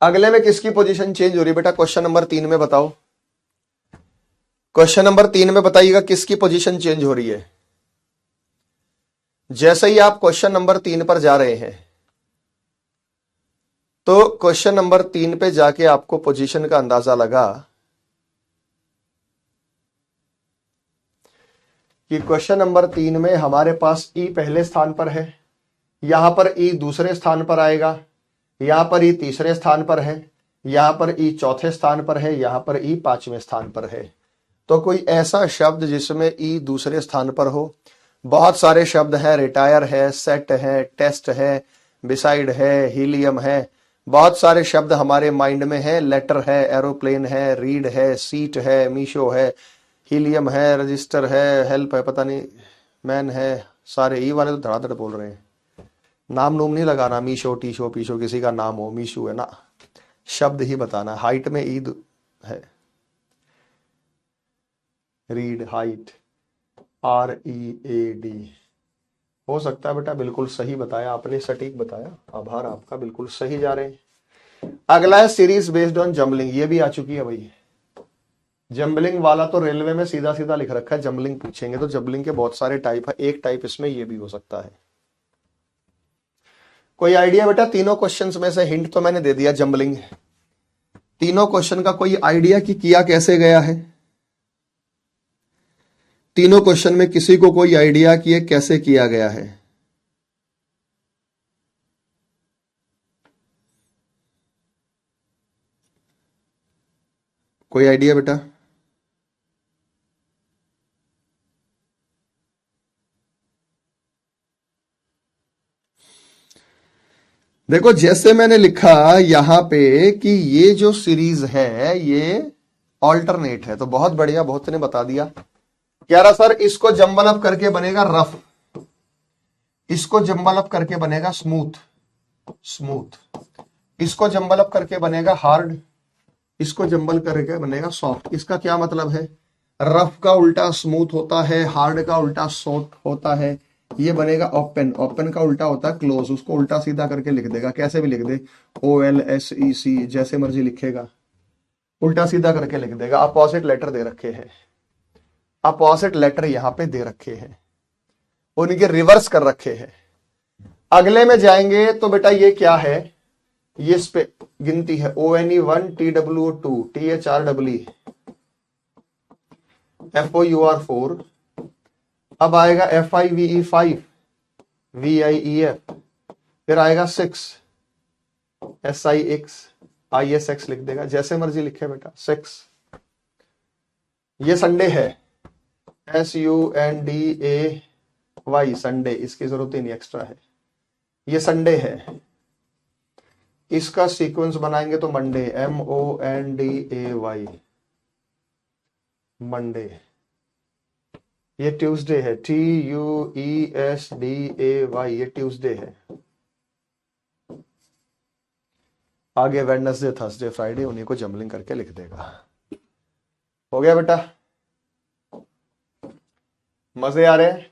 अगले में किसकी पोजीशन चेंज हो रही है बेटा, क्वेश्चन नंबर 3 में बताओ। क्वेश्चन नंबर 3 में बताइएगा किसकी पोजीशन चेंज हो रही है। जैसे ही आप क्वेश्चन नंबर 3 पर जा रहे हैं तो क्वेश्चन नंबर 3 पे जाके आपको पोजीशन का अंदाजा लगा कि क्वेश्चन नंबर 3 में हमारे पास E पहले स्थान पर है, यहां पर E दूसरे स्थान पर आएगा, यहां पर E तीसरे स्थान पर है, यहां पर E चौथे स्थान पर है, यहां पर E पांचवें स्थान पर है। तो कोई ऐसा शब्द जिसमें E दूसरे स्थान पर हो। बहुत सारे शब्द हैं, रिटायर है, सेट है, टेस्ट है, बिसाइड है, हीलियम है, बहुत सारे शब्द हमारे माइंड में है। लेटर है, एरोप्लेन है, रीड है, सीट है, मीशो है, हीलियम है, रजिस्टर है, हेल्प है, पता नहीं, मैन है, सारे ई वाले तो धड़ाधड़ बोल रहे हैं। नाम नूम नहीं लगाना, मीशो टीशो पीशो किसी का नाम हो, मीशू है ना, शब्द ही बताना। हाइट में ईद है, रीड, हाइट, READ। हो सकता है बेटा, बिल्कुल सही बताया आपने, सटीक बताया, आभार आपका, बिल्कुल सही जा रहे हैं। अगला है सीरीज बेस्ड ऑन जंबलिंग, ये भी आ चुकी है भाई। जंबलिंग वाला तो रेलवे में सीधा सीधा लिख रखा है, जंबलिंग पूछेंगे तो जंबलिंग के बहुत सारे टाइप है, एक टाइप इसमें ये भी हो सकता है। कोई आइडिया बेटा? तीनों क्वेश्चंस में से हिंट तो मैंने दे दिया जंबलिंग। तीनों क्वेश्चन का कोई आइडिया कि किया कैसे गया है? तीनों क्वेश्चन में किसी को कोई आइडिया कि ये कैसे किया गया है? कोई आइडिया बेटा? देखो जैसे मैंने लिखा यहां पे कि ये जो सीरीज है ये ऑल्टरनेट है, तो बहुत बढ़िया, बहुत ने बता दिया। कह रहा सर इसको जंबल अप करके बनेगा रफ, इसको जंबल अप करके बनेगा स्मूथ, इसको जंबल अप करके बनेगा हार्ड, इसको जंबल करके बनेगा सॉफ्ट। इसका क्या मतलब है? रफ का उल्टा स्मूथ होता है, हार्ड का उल्टा सॉफ्ट होता है। ये बनेगा ओपन, ओपन का उल्टा होता है क्लोज, उसको उल्टा सीधा करके लिख देगा, कैसे भी लिख दे, OLSEC जैसे मर्जी लिखेगा, उल्टा सीधा करके लिख देगा। अपोजिट लेटर दे रखे हैं, अपोजिट लेटर यहां पे दे रखे हैं, उनके रिवर्स कर रखे हैं। अगले में जाएंगे तो बेटा ये क्या है? ये इस पे गिनती है ONE1 TWO2 THREE FOUR4, अब आएगा FIVE5 VIEF, फिर आएगा 6 SIX ISX लिख देगा, जैसे मर्जी लिखे बेटा 6। ये संडे है SUNDAY, संडे, इसकी जरूरत ही नहीं, एक्स्ट्रा है। ये संडे है, इसका सीक्वेंस बनाएंगे तो मंडे MONDAY, मंडे। ये ट्यूसडे है TUESDAY, ये ट्यूसडे है। आगे वेडनेसडे, थर्सडे, फ्राइडे, उन्हीं को जंबलिंग करके लिख देगा। हो गया बेटा? मजे आ रहे हैं?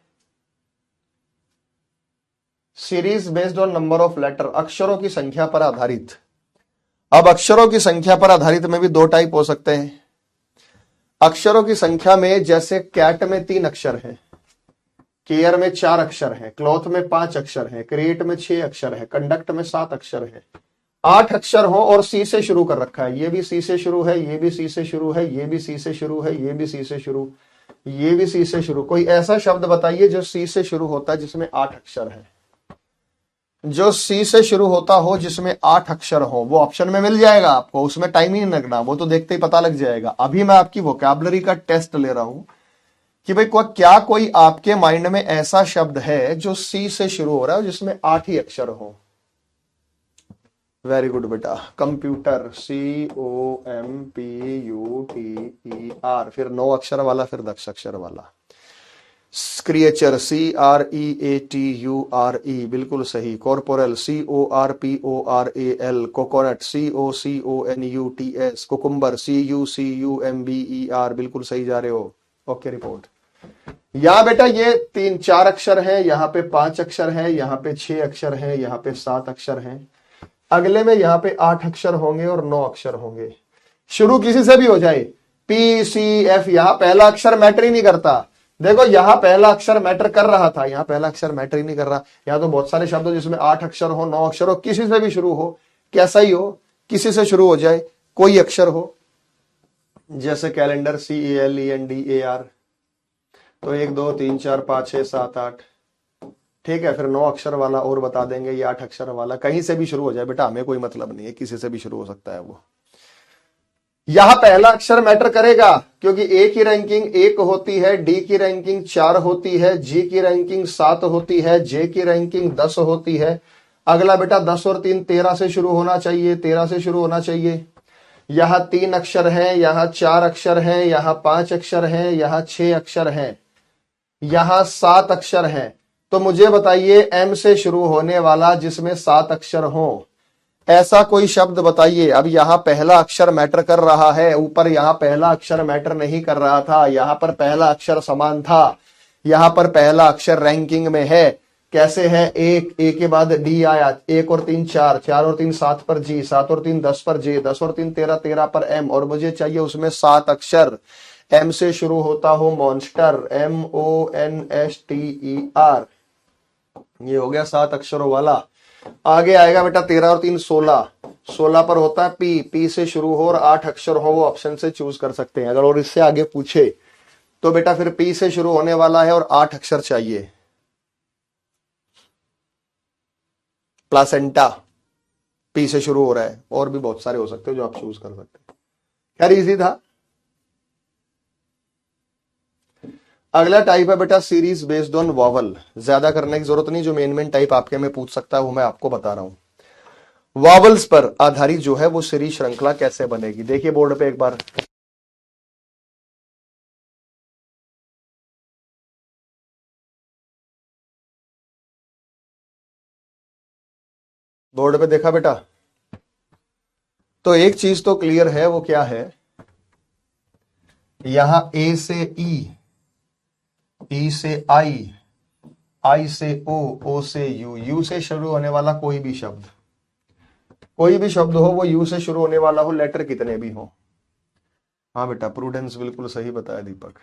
Series based on number of letter, अक्षरों की संख्या पर आधारित। अब अक्षरों की संख्या पर आधारित में भी दो टाइप हो सकते हैं। अक्षरों की संख्या में जैसे कैट में 3 अक्षर हैं, केयर में 4 अक्षर हैं, क्लॉथ में 5 अक्षर हैं, क्रिएट में 6 अक्षर है, कंडक्ट में 7 अक्षर है, 8 अक्षर हो और सी से शुरू कर रखा है। ये भी सी से शुरू है, ये भी सी से शुरू है, ये भी सी से शुरू है, ये भी सी से शुरू, ये भी सी से शुरू। कोई ऐसा शब्द बताइए जो सी से शुरू होता है जिसमें 8 अक्षर है, जो सी से शुरू होता हो जिसमें 8 अक्षर हो। वो ऑप्शन में मिल जाएगा आपको, उसमें टाइम ही नहीं लगना, वो तो देखते ही पता लग जाएगा। अभी मैं आपकी वोकैबुलरी का टेस्ट ले रहा हूं कि भाई क्या कोई आपके माइंड में ऐसा शब्द है जो सी से शुरू हो रहा है जिसमें 8 ही अक्षर हो। वेरी गुड बेटा। कंप्यूटर COMPUTER, फिर 9 अक्षर वाला, फिर 10 अक्षर वाला। क्रिएचर CREATURE, बिल्कुल सही। Corporal CORPORAL, coconut COCONUTS, cucumber CUCUMBER, बिल्कुल सही जा रहे हो। Okay report. यहां बेटा ये 3-4 अक्षर है, यहां पे 5 अक्षर है, यहां पे 6 अक्षर है, यहां पे 7 अक्षर है। अगले में यहां पे 8 अक्षर होंगे और 9 अक्षर होंगे। शुरू किसी से भी हो जाए, PCF, यहां पहला अक्षर मैटर ही नहीं करता। देखो यहां पहला अक्षर मैटर कर रहा था, यहां पहला अक्षर मैटर ही नहीं कर रहा। यहां तो बहुत सारे शब्द जिसमें 8 अक्षर हो, 9 अक्षर हो, किसी से भी शुरू हो, कैसा ही हो, किसी से शुरू हो जाए, कोई अक्षर हो, जैसे कैलेंडर CALENDAR, तो 1 2 3 4 5 6 7 8, ठीक है। फिर 9 अक्षर वाला और बता देंगे, ये 8 अक्षर वाला, कहीं से भी शुरू हो जाए बेटा, हमें कोई मतलब नहीं है, किसी से भी शुरू हो सकता है वो। यहां पहला अक्षर मैटर करेगा क्योंकि ए की रैंकिंग 1 होती है, डी की रैंकिंग 4 होती है, जी की रैंकिंग 7 होती है, जे की रैंकिंग 10 होती है। अगला बेटा 10 और 3 13 से शुरू होना चाहिए, 13 से शुरू होना चाहिए। यहां 3 अक्षर हैं, यहां 4 अक्षर हैं, यहां 5 अक्षर हैं, यहां 6 अक्षर हैं, यहां 7 अक्षर हैं। तो मुझे बताइए एम से शुरू होने वाला जिसमें 7 अक्षर हो, ऐसा कोई शब्द बताइए। अब यहां पहला अक्षर मैटर कर रहा है, ऊपर यहां पहला अक्षर मैटर नहीं कर रहा था, यहां पर पहला अक्षर समान था, यहां पर पहला अक्षर रैंकिंग में है। कैसे है, एक ए के बाद डी आया, 1 और 3 4, 4 और 3 7 पर जी, 7 और 3 10 पर जे, 10 और 3 13, 13 पर एम, और मुझे चाहिए उसमें 7 अक्षर, एम से शुरू होता हो मॉन्स्टर, MONSTER। ये हो गया 7 अक्षरों वाला। आगे आएगा बेटा 13 और 3 16, 16 पर होता है पी, पी से शुरू हो और 8 अक्षर हो, वो ऑप्शन से चूज कर सकते हैं अगर, और इससे आगे पूछे तो बेटा फिर पी से शुरू होने वाला है और 8 अक्षर चाहिए। प्लासेंटा पी से शुरू हो रहा है, और भी बहुत सारे हो सकते हैं जो आप चूज कर सकते हैं। खैर इजी था। अगला टाइप है बेटा सीरीज बेस्ड ऑन वॉवल। ज्यादा करने की जरूरत नहीं, जो मेन टाइप आपके में पूछ सकता है वो मैं आपको बता रहा हूं। वॉवल्स पर आधारित जो है वो सीरीज श्रृंखला कैसे बनेगी, देखिए बोर्ड पे एक बार। बोर्ड पे देखा बेटा? तो एक चीज तो क्लियर है, वो क्या है, यहां ए से ई से आई से ओ से यू से शुरू होने वाला कोई भी शब्द हो, वो यू से शुरू होने वाला हो, लेटर कितने भी हो। हाँ बेटा प्रूडेंस बिल्कुल सही बताया दीपक।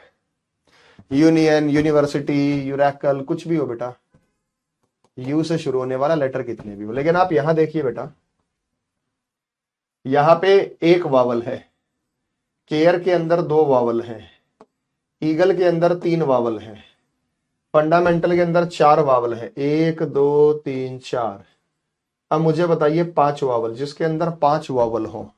यूनियन, यूनिवर्सिटी, यूरैकल, कुछ भी हो बेटा, यू से शुरू होने वाला लेटर कितने भी हो। लेकिन आप यहां देखिए बेटा, यहां पे एक वावल है, केयर के अंदर 2 वावल हैं, ईगल के अंदर 3 वावल हैं, फंडामेंटल के अंदर 4 वावल है, 1 2 3 4। अब मुझे बताइए 5 वावल, जिसके अंदर 5 वावल हो,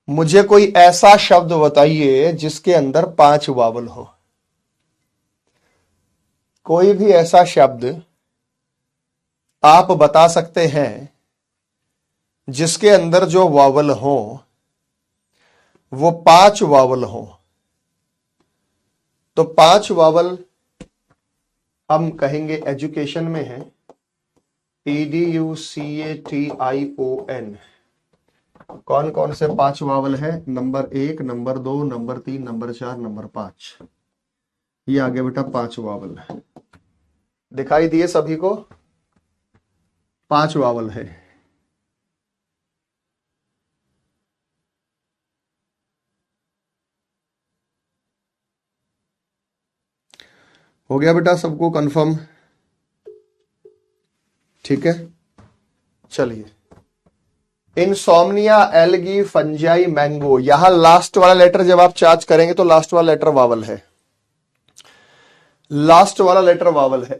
मुझे कोई ऐसा शब्द बताइए जिसके अंदर 5 वावल हो। कोई भी ऐसा शब्द आप बता सकते हैं जिसके अंदर जो वावल हो वो 5 वावल हो। तो 5 वावल हम कहेंगे एजुकेशन में है, EDUCATION। कौन कौन से 5 वावल है, number 1, number 2, number 3, number 4, number 5। ये आगे बेटा 5 वावल दिखाई दिए सभी को, 5 वावल है। हो गया बेटा सबको कंफर्म? ठीक है, चलिए। इंसोम्निया, एल्गी, फंजाई, मैंगो, यहां लास्ट वाला लेटर जब आप चार्ज करेंगे तो लास्ट वाला लेटर वावल है, लास्ट वाला लेटर वावल है।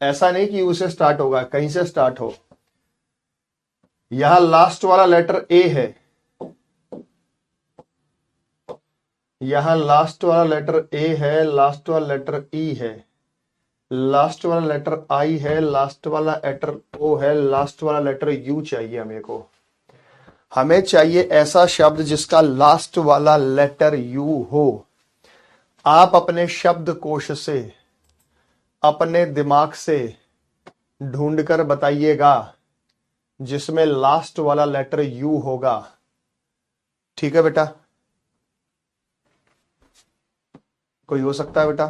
ऐसा नहीं कि यू से स्टार्ट होगा, कहीं से स्टार्ट हो। यहां लास्ट वाला लेटर ए है, यहां लास्ट वाला लेटर ए है, लास्ट वाला लेटर ई है, लास्ट वाला लेटर आई है, लास्ट वाला लेटर ओ है, लास्ट वाला लेटर यू चाहिए हमें को। हमें चाहिए ऐसा शब्द जिसका लास्ट वाला लेटर यू हो। आप अपने शब्दकोश से, अपने दिमाग से ढूंढकर बताइएगा जिसमें लास्ट वाला लेटर यू होगा। ठीक है बेटा? कोई हो सकता है बेटा?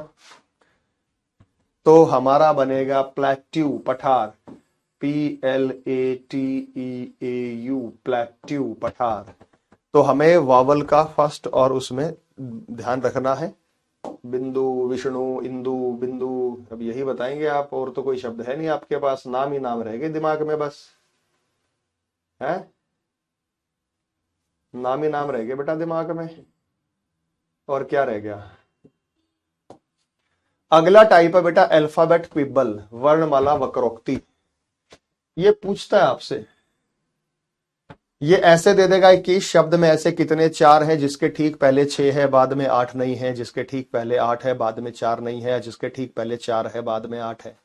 तो हमारा बनेगा प्लेट्यू, पठार, PLATEAU, प्लेट्यू, पठार। तो हमें वावल का फर्स्ट और उसमें ध्यान रखना है। बिंदु, विष्णु, इंदु, बिंदु, अब यही बताएंगे आप, और तो कोई शब्द है नहीं आपके पास, नाम ही नाम रहेंगे दिमाग में, बस है, नाम ही नाम रहेंगे बेटा दिमाग में, और क्या रह गया। अगला टाइप है बेटा अल्फाबेट क्विबल, वर्णमाला वक्रोक्ति। ये पूछता है आपसे, ये ऐसे दे देगा कि शब्द में ऐसे कितने 4 हैं जिसके ठीक पहले 6 है बाद में 8 नहीं है, जिसके ठीक पहले 8 है बाद में 4 नहीं है, जिसके ठीक पहले 4 है बाद में 8 है।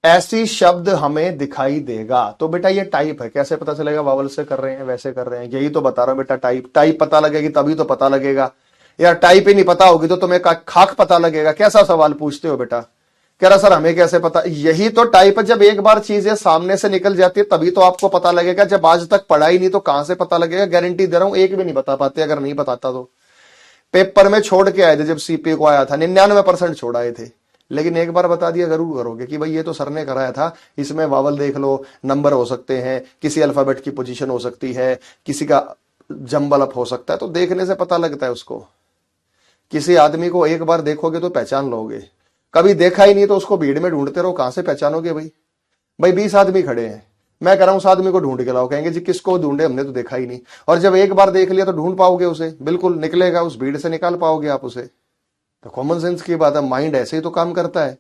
ऐसी शब्द हमें दिखाई देगा। तो बेटा ये टाइप है, कैसे पता चलेगा वावल से कर रहे हैं वैसे कर रहे हैं, यही तो बता रहा हूं बेटा। टाइप पता लगेगी तभी तो पता लगेगा। यार टाइप ही नहीं पता होगी तो तुम्हें खाक पता लगेगा? कैसा सवाल पूछते हो बेटा? कह रहा सर हमें कैसे पता? यही तो टाइप है, जब एक बार चीजें सामने से निकल जाती है तभी तो आपको पता लगेगा। जब आज तक पढ़ा ही नहीं तो कहां से पता लगेगा? गारंटी दे रहा हूं एक भी नहीं बता पाते, अगर नहीं बताता तो। पेपर में छोड़ के आए थे जब सीपी को आया था, 99% छोड़ आए थे, लेकिन एक बार बता दिया जरूर करोगे कि भाई ये तो सर ने कराया था, इसमें वावल देख लो, नंबर हो सकते हैं, किसी अल्फाबेट की पोजीशन हो सकती है, किसी का जंबल अप हो सकता है, तो देखने से पता लगता है उसको। किसी आदमी को एक बार देखोगे तो पहचान लोगे, कभी देखा ही नहीं तो उसको भीड़ में ढूंढते रहो, कहां से पहचानोगे भाई? भाई 20 आदमी खड़े हैं, मैं कह रहा हूं उस आदमी को ढूंढ के लाओ, कहेंगे जी किसको ढूंढे, हमने तो देखा ही नहीं। और जब एक बार देख लिया तो ढूंढ पाओगे उसे, बिल्कुल निकलेगा, उस भीड़ से निकाल पाओगे आप उसे। तो कॉमन सेंस की बात है, माइंड ऐसे ही तो काम करता है।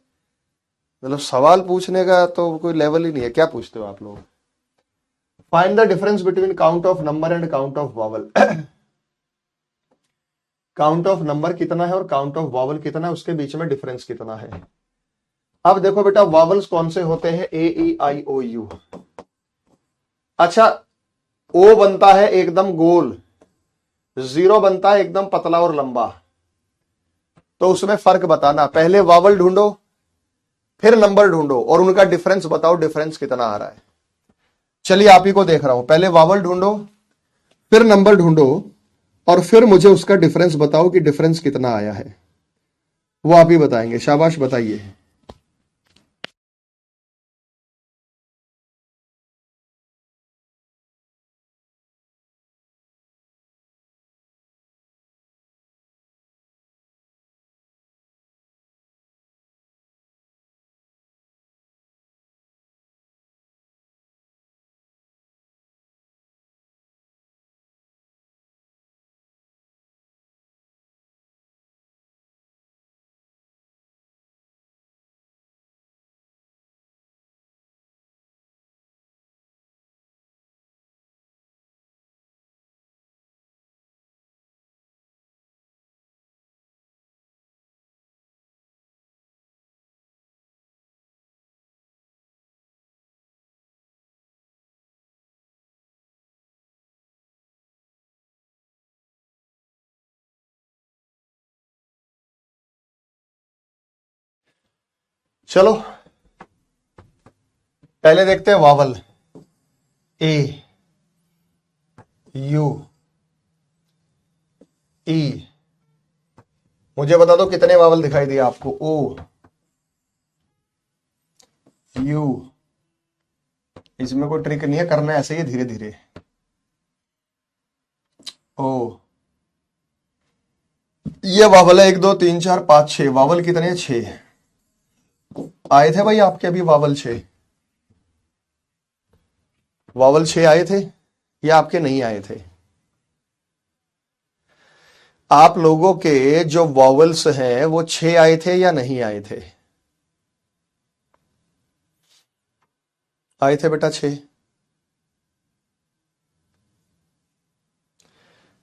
मतलब सवाल पूछने का तो कोई लेवल ही नहीं है। क्या पूछते हो आप लोग? Find the difference between count of number and count of vowel. Count of number कितना है और काउंट ऑफ वॉवल कितना है, उसके बीच में डिफरेंस कितना है। अब देखो बेटा, वॉवल्स कौन से होते हैं? ए ई आई ओ यू। अच्छा, ओ बनता है एकदम गोल, जीरो बनता है एकदम पतला और लंबा। तो उसमें फर्क बताना, पहले वॉवल ढूंढो फिर नंबर ढूंढो और उनका डिफरेंस बताओ, डिफरेंस कितना आ रहा है। चलिए आप ही को देख रहा हूं, पहले वॉवल ढूंढो फिर नंबर ढूंढो और फिर मुझे उसका डिफरेंस बताओ कि डिफरेंस कितना आया है। वो आप ही बताएंगे, शाबाश बताइए। चलो पहले देखते हैं वावल। ए, यू, ई। मुझे बता दो कितने वावल दिखाई दिए आपको? ओ, यू। इसमें कोई ट्रिक नहीं है, करना ऐसे ही धीरे धीरे। ओ, ये वावल है 1 2 3 4 5 6। वावल कितने? 6 आए थे भाई आपके अभी वावल 6। वावल 6 आए थे या आपके नहीं आए थे? आप लोगों के जो वॉवल्स हैं वो 6 आए थे या नहीं आए थे? आए थे बेटा 6।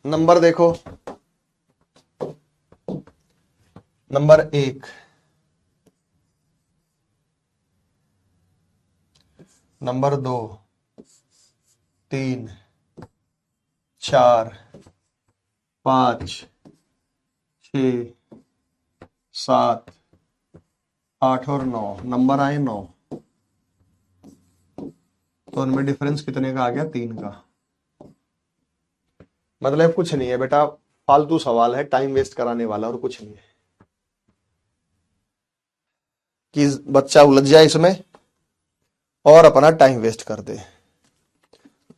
नंबर देखो, नंबर 1, नंबर 2, 3, 4, 5, 6, 7, 8 और 9 नंबर आए 9। तो उनमें डिफरेंस कितने का आ गया? 3 का। मतलब कुछ नहीं है बेटा, फालतू सवाल है, टाइम वेस्ट कराने वाला, और कुछ नहीं है कि बच्चा उलझ जाए इसमें और अपना टाइम वेस्ट कर दे।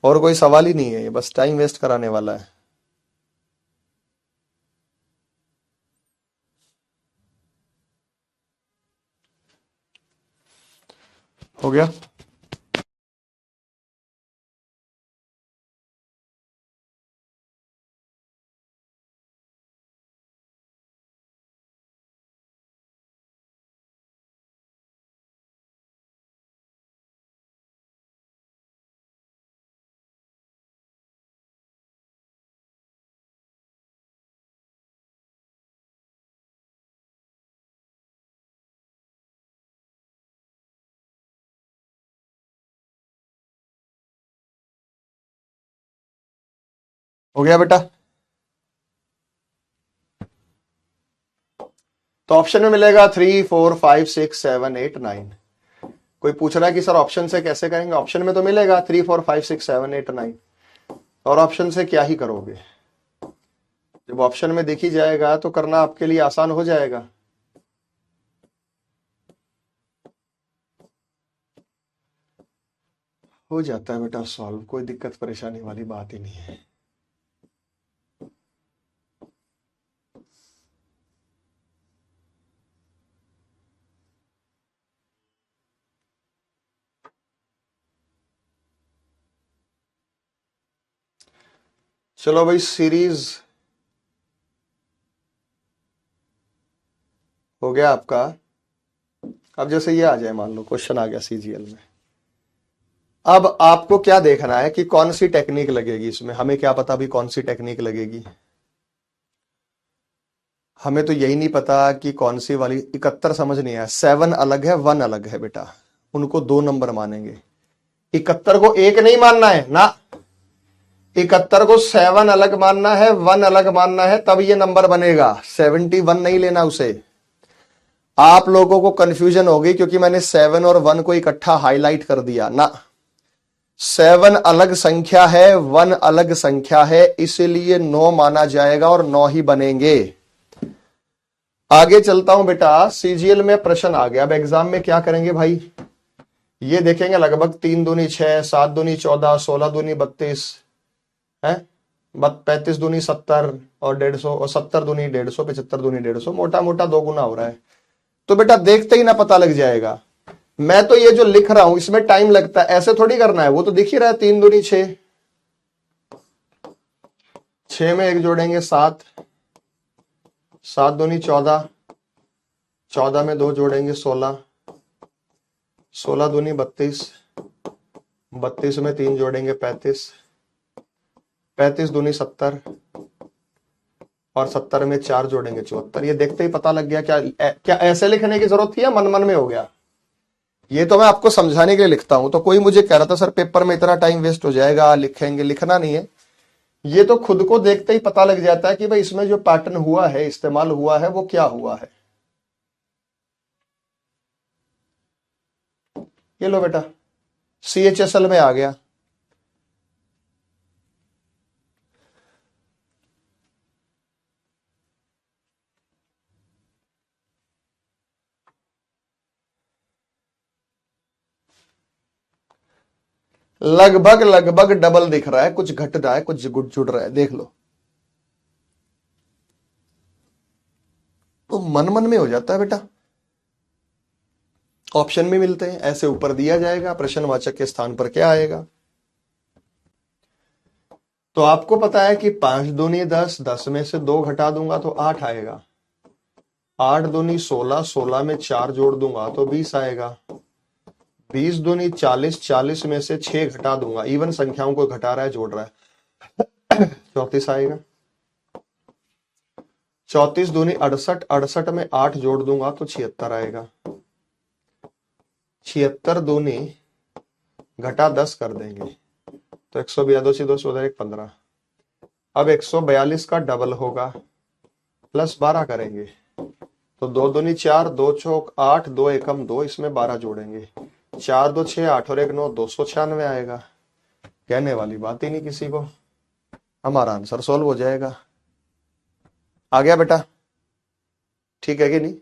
और कोई सवाल ही नहीं है, ये बस टाइम वेस्ट कराने वाला है। हो गया? हो गया बेटा? तो ऑप्शन में मिलेगा 3 4 5 6 7 8 9। कोई पूछ रहा है कि सर ऑप्शन से कैसे करेंगे? ऑप्शन में तो मिलेगा 3 4 5 6 7 8 9। और ऑप्शन से क्या ही करोगे? जब ऑप्शन में देखी जाएगा तो करना आपके लिए आसान हो जाएगा। हो जाता है बेटा सॉल्व, कोई दिक्कत परेशानी वाली बात ही नहीं है। चलो भाई, सीरीज हो गया आपका। अब जैसे ये आ जाए, मान लो क्वेश्चन आ गया सीजीएल में, अब आपको क्या देखना है कि कौन सी टेक्निक लगेगी इसमें। हमें क्या पता भी कौन सी टेक्निक लगेगी, हमें तो यही नहीं पता कि कौन सी वाली। 71 समझ नहीं आया, 7 अलग है 1 अलग है बेटा, उनको 2 नंबर मानेंगे। 71 को 1 नहीं मानना है ना, 71 को 7 अलग मानना है 1 अलग मानना है, तब ये नंबर बनेगा। 71 नहीं लेना उसे। आप लोगों को कंफ्यूजन होगी क्योंकि मैंने 7 और 1 को इकट्ठा हाईलाइट कर दिया ना। 7 अलग संख्या है 1 अलग संख्या है, इसलिए 9 माना जाएगा और 9 ही बनेंगे। आगे चलता हूं बेटा, सीजीएल में प्रश्न आ गया। अब एग्जाम में क्या करेंगे भाई, ये देखेंगे लगभग 3 दूनी 6, 7 दूनी 14, 16 दूनी 32 है, 35 दूनी 70 और 150, और 70 दूनी 150, 75 दूनी 150, मोटा मोटा 2 गुना हो रहा है। तो बेटा देखते ही ना पता लग जाएगा। मैं तो ये जो लिख रहा हूं इसमें टाइम लगता है, ऐसे थोड़ी करना है, वो तो दिख ही रहा है। 3 दूनी 6, 6 में 1 जोड़ेंगे 7, 7 दूनी 14, 14 में 2 जोड़ेंगे 16, 16 दूनी 32, 32 में 3 जोड़ेंगे 35, 35 दूनी 70 और 70 में 4 जोड़ेंगे 74। ये देखते ही पता लग गया। क्या ऐसे लिखने की जरूरत थी या मन मन में हो गया? ये तो मैं आपको समझाने के लिए लिखता हूं। तो कोई मुझे कह रहा था सर पेपर में इतना टाइम वेस्ट हो जाएगा, लिखेंगे, लिखना नहीं है। ये तो खुद को देखते ही पता लग जाता है कि भाई इसमें जो पैटर्न हुआ है, इस्तेमाल हुआ है, वो क्या हुआ है। ये लो बेटा, CHSL में आ गया। लगभग लगभग डबल दिख रहा है, कुछ घट रहा है, कुछ जुड़ रहा है, देख लो। तो मन मन में हो जाता है बेटा। ऑप्शन में मिलते हैं, ऐसे ऊपर दिया जाएगा प्रश्नवाचक के स्थान पर क्या आएगा। तो आपको पता है कि 5 दूनी 10, 10 में से 2 घटा दूंगा तो 8 आएगा। 8 दूनी 16, 16 में 4 जोड़ दूंगा तो 20 आएगा। 20 दूनी 40, 40 में से 6 घटा दूंगा, इवन संख्याओं को घटा रहा है जोड़ रहा है, 34 आएगा। 34 दूनी 68, 68 में 8 जोड़ दूंगा तो 76 आएगा। 76 दूनी घटा 10 कर देंगे तो 142, 2 उधर 1 15। अब 142 का डबल होगा, प्लस 12 करेंगे तो 2 दूनी 4, 2 चौक 8, 2 एकम 2, इसमें 12 जोड़ेंगे, 4 2 6, 8 और 1 9, 296 आएगा। कहने वाली बात ही नहीं किसी को, हमारा आंसर सॉल्व हो जाएगा। आ गया बेटा, ठीक है कि नहीं?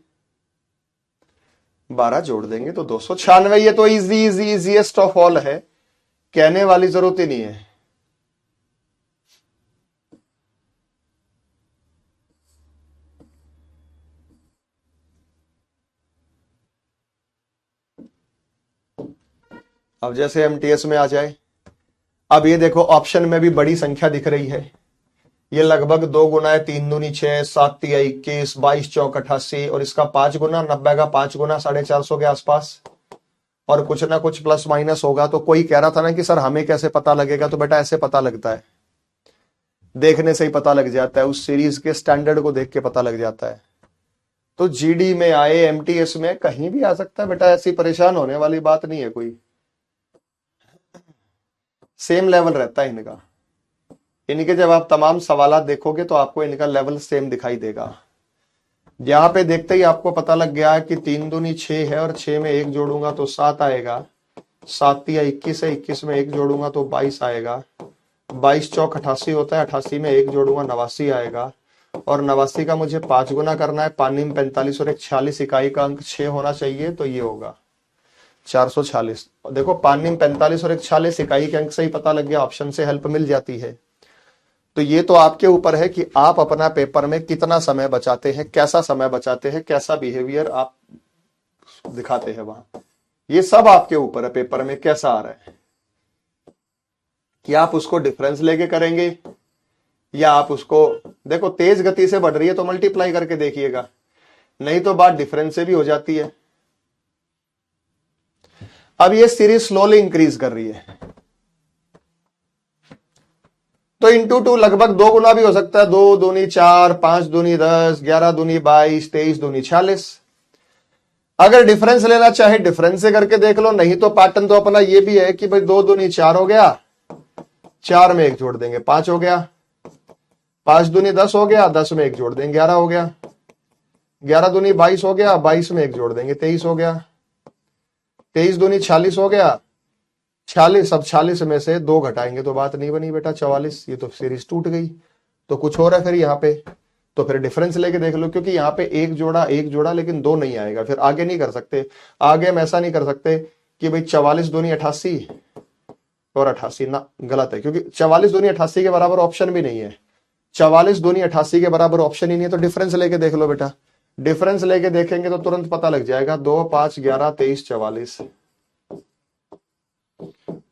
12 जोड़ देंगे तो 296। ये तो इजीएस्ट ऑफ ऑल है, कहने वाली जरूरत ही नहीं है। अब जैसे एमटीएस में आ जाए, अब ये देखो ऑप्शन में भी बड़ी संख्या दिख रही है। ये लगभग 2 गुना है, 3 दूनी 6, 7 तिया 21, 22 चौक 88, और इसका 5 गुना, 90 का 5 गुना 450 के आसपास, और कुछ ना कुछ प्लस माइनस होगा। तो कोई कह रहा था ना कि सर हमें कैसे पता लगेगा, तो बेटा ऐसे पता लगता है, देखने से ही पता लग जाता है, उस सीरीज के स्टैंडर्ड को देख के पता लग जाता है। तो जीडी में आए, एमटीएस में, कहीं भी आ सकता है बेटा, ऐसी परेशान होने वाली बात नहीं है कोई, सेम लेवल रहता है इनका। इनके जब आप तमाम सवालात देखोगे तो आपको इनका लेवल सेम दिखाई देगा। यहां पे देखते ही आपको पता लग गया कि 3 दूनी 6 है और 6 में 1 जोड़ूंगा तो 7 आएगा। 7 तिया 21 है, 21 में 1 जोड़ूंगा तो 22 आएगा। 22 चौक 88 होता है, 88 में 1 जोड़ूंगा 89 आएगा। और 89 का मुझे 5 गुना करना है, पानी में 45 और एक 46 इकाई का अंक 6 होना चाहिए, तो ये होगा 446। देखो 5 निम 45 और 146 इकाई के अंक से ही पता लग गया, ऑप्शन से हेल्प मिल जाती है। तो ये तो आपके ऊपर है कि आप अपना पेपर में कितना समय बचाते हैं, कैसा समय बचाते हैं, कैसा बिहेवियर आप दिखाते हैं वहां। ये सब आपके ऊपर है, पेपर में कैसा आ रहा है, कि आप उसको डिफरेंस लेके करेंगे या आप उसको, देखो तेज गति से बढ़ रही है तो मल्टीप्लाई करके देखिएगा, नहीं तो बात डिफरेंस से भी हो जाती है। अब ये सीरीज स्लोली इंक्रीज कर रही है, तो इंटू 2 लगभग 2 गुना भी हो सकता है। 2 दूनी 4, 5 दूनी 10, 11 दूनी 22, 23 दूनी 46। अगर डिफरेंस लेना चाहे डिफरेंस से करके देख लो, नहीं तो पैटर्न तो अपना ये भी है कि भाई 2 दूनी 4 हो गया, 4 में 1 जोड़ देंगे 5 हो गया, 5 दूनी 10 हो गया, 10 में 1 जोड़ देंगे 11 हो गया, 11 दूनी 22 हो गया, 22 में 1 जोड़ देंगे 23 हो गया, 23 दूनी 46 हो गया, 46, अब 46 में से 2 घटाएंगे तो बात नहीं बनी बेटा 44, ये तो सीरीज टूट गई। तो कुछ और है फिर यहाँ पे, तो फिर डिफरेंस लेके देख लो, क्योंकि यहाँ पे एक जोड़ा लेकिन 2 नहीं आएगा, फिर आगे नहीं कर सकते। आगे हम ऐसा नहीं कर सकते कि भाई 44 दूनी 88 और 88 ना, गलत है, क्योंकि 44 दूनी 88 के बराबर ऑप्शन भी नहीं है। 44 दूनी 88 के बराबर ऑप्शन ही नहीं है, तो डिफरेंस लेके देख लो बेटा। डिफरेंस लेके देखेंगे तो तुरंत पता लग जाएगा, 2, 5, 11, 23, 44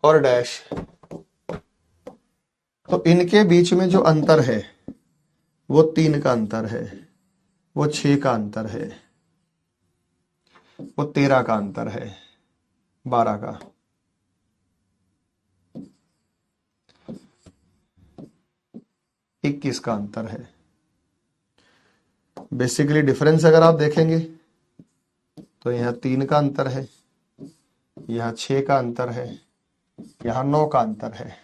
और डैश। तो इनके बीच में जो अंतर है वो 3 का अंतर है, वो 6 का अंतर है, वो 13 का अंतर है, 12 का, 21 का अंतर है। बेसिकली डिफरेंस अगर आप देखेंगे तो यहाँ 3 का अंतर है, यहाँ 6 का अंतर है, यहाँ 9 का अंतर है।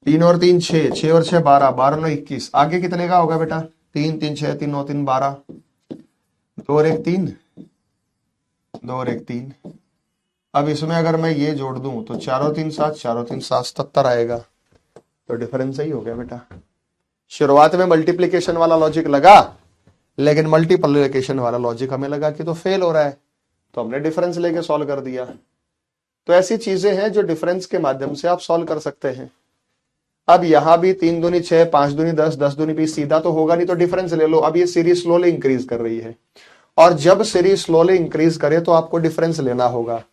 3 और 3 6, 6 और 6 12, 12 9 21। आगे कितने का होगा बेटा? 3 3 6, 3 9 3 12, 2 और 1 3, 2 और 1 3। अब इसमें अगर मैं ये जोड़ दूं तो 4 और 3 7, 4 और 3 7, 77 आएगा। तो डिफरेंस सही हो गया बेटा। शुरुआत में मल्टीप्लीकेशन वाला लॉजिक लगा, लेकिन मल्टीप्लिकेशन वाला लॉजिक हमें लगा कि तो फेल हो रहा है, तो हमने डिफरेंस लेके सॉल्व कर दिया। तो ऐसी चीजें हैं जो डिफरेंस के माध्यम से आप सॉल्व कर सकते हैं। अब यहां भी 3 दूनी 6, 5 दूनी 10, 10 दूनी 20 सीधा तो होगा नहीं, तो डिफरेंस ले लो। अब ये सीरीज स्लोली इंक्रीज कर रही है, और जब सीरीज स्लोली इंक्रीज करे तो आपको डिफरेंस लेना होगा।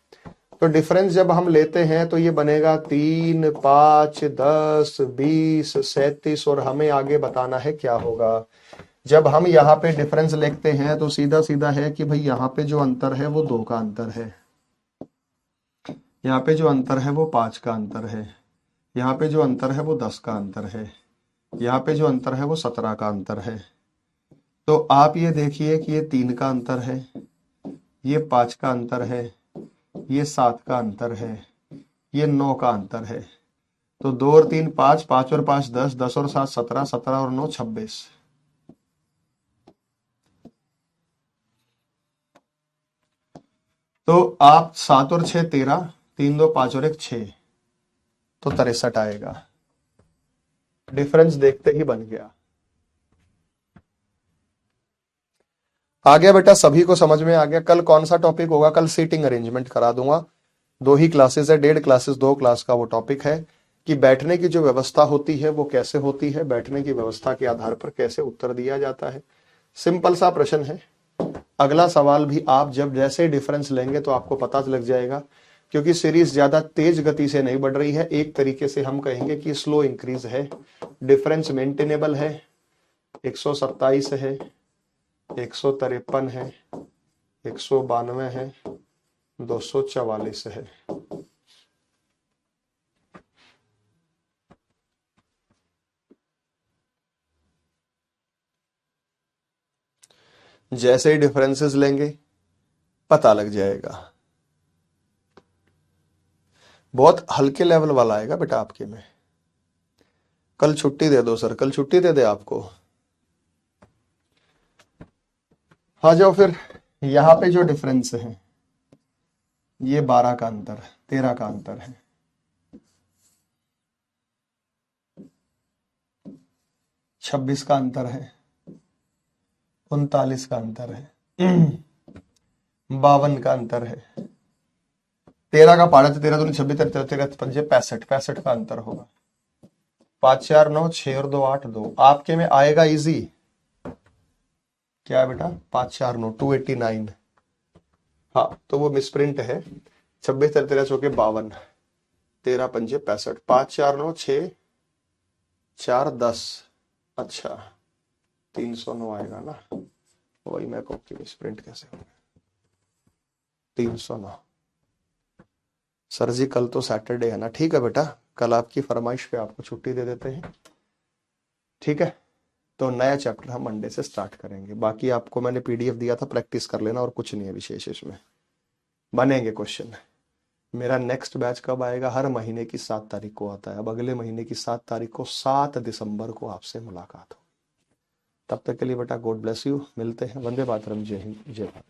तो डिफरेंस जब हम लेते हैं तो ये बनेगा 3, 5, 10, 20, 37, और हमें आगे बताना है क्या होगा। जब हम यहाँ पे डिफरेंस लिखते हैं तो सीधा सीधा है कि भाई यहाँ पे जो अंतर है वो 2 का अंतर है, यहाँ पे जो अंतर है वो 5 का अंतर है, यहाँ पे जो अंतर है वो 10 का अंतर है, यहाँ पे जो अंतर है वो 17 का अंतर है। तो आप ये देखिए कि ये 3 का अंतर है, ये 5 का अंतर है, ये 7 का अंतर है, ये 9 का अंतर है। तो 2 और 3 5, 5 और 5 10, 10 और 7 17, 17 और 9 26। तो आप 7 और 6 13, 3 2 5 और 1 6, तो 63 आएगा। डिफरेंस देखते ही बन गया। आ गया बेटा, सभी को समझ में आ गया। कल कौन सा टॉपिक होगा? कल सीटिंग अरेंजमेंट करा दूंगा। 2 ही क्लासेस है, 1.5 क्लासेस 2 क्लास का वो टॉपिक है कि बैठने की जो व्यवस्था होती है वो कैसे होती है, बैठने की व्यवस्था के आधार पर कैसे उत्तर दिया जाता है। सिंपल सा प्रश्न है। अगला सवाल भी आप जब जैसे डिफरेंस लेंगे तो आपको पता लग जाएगा, क्योंकि सीरीज ज्यादा तेज गति से नहीं बढ़ रही है। एक तरीके से हम कहेंगे कि स्लो इंक्रीज है। डिफरेंस मेंटेनेबल है, 127 है, 153 है, 192 है, 244 है। जैसे ही डिफरेंसेस लेंगे पता लग जाएगा। बहुत हल्के लेवल वाला आएगा बेटा आपके में। कल छुट्टी दे दो सर, कल छुट्टी दे दे आपको। आ जाओ फिर। यहां पे जो डिफरेंस है ये 12 का अंतर है, 13 का अंतर है, 26 का अंतर है, 39 का अंतर है, 52 का अंतर है, 13 का पहाड़ा 13 दूनी 26, 13 पंजे 65, 65 का अंतर होगा। 5 4 9, 6 और 2 8, 2 आपके में आएगा इजी क्या है बेटा, 5 4 9 289। हाँ तो वो मिसप्रिंट है। 26 13 चौके 52, 13 पंजे 65, 5 4 9 6 4 10। अच्छा 309 आएगा ना, वही मैं कॉपी मिसप्रिंट कैसे होगा 309। सर जी कल तो सैटरडे है ना, ठीक है बेटा, कल आपकी फरमाइश पे आपको छुट्टी दे देते हैं, ठीक है। तो नया चैप्टर हम मंडे से स्टार्ट करेंगे। बाकी आपको मैंने पीडीएफ दिया था, प्रैक्टिस कर लेना और कुछ नहीं है विशेष इसमें, बनेंगे क्वेश्चन। मेरा नेक्स्ट बैच कब आएगा, हर महीने की 7 तारीख को आता है। अब अगले महीने की 7 तारीख को 7 दिसंबर को आपसे मुलाकात हो। तब तक के लिए बेटा गॉड ब्लेस यू, मिलते हैं। वंदे मातरम, जय हिंद, जय भारत।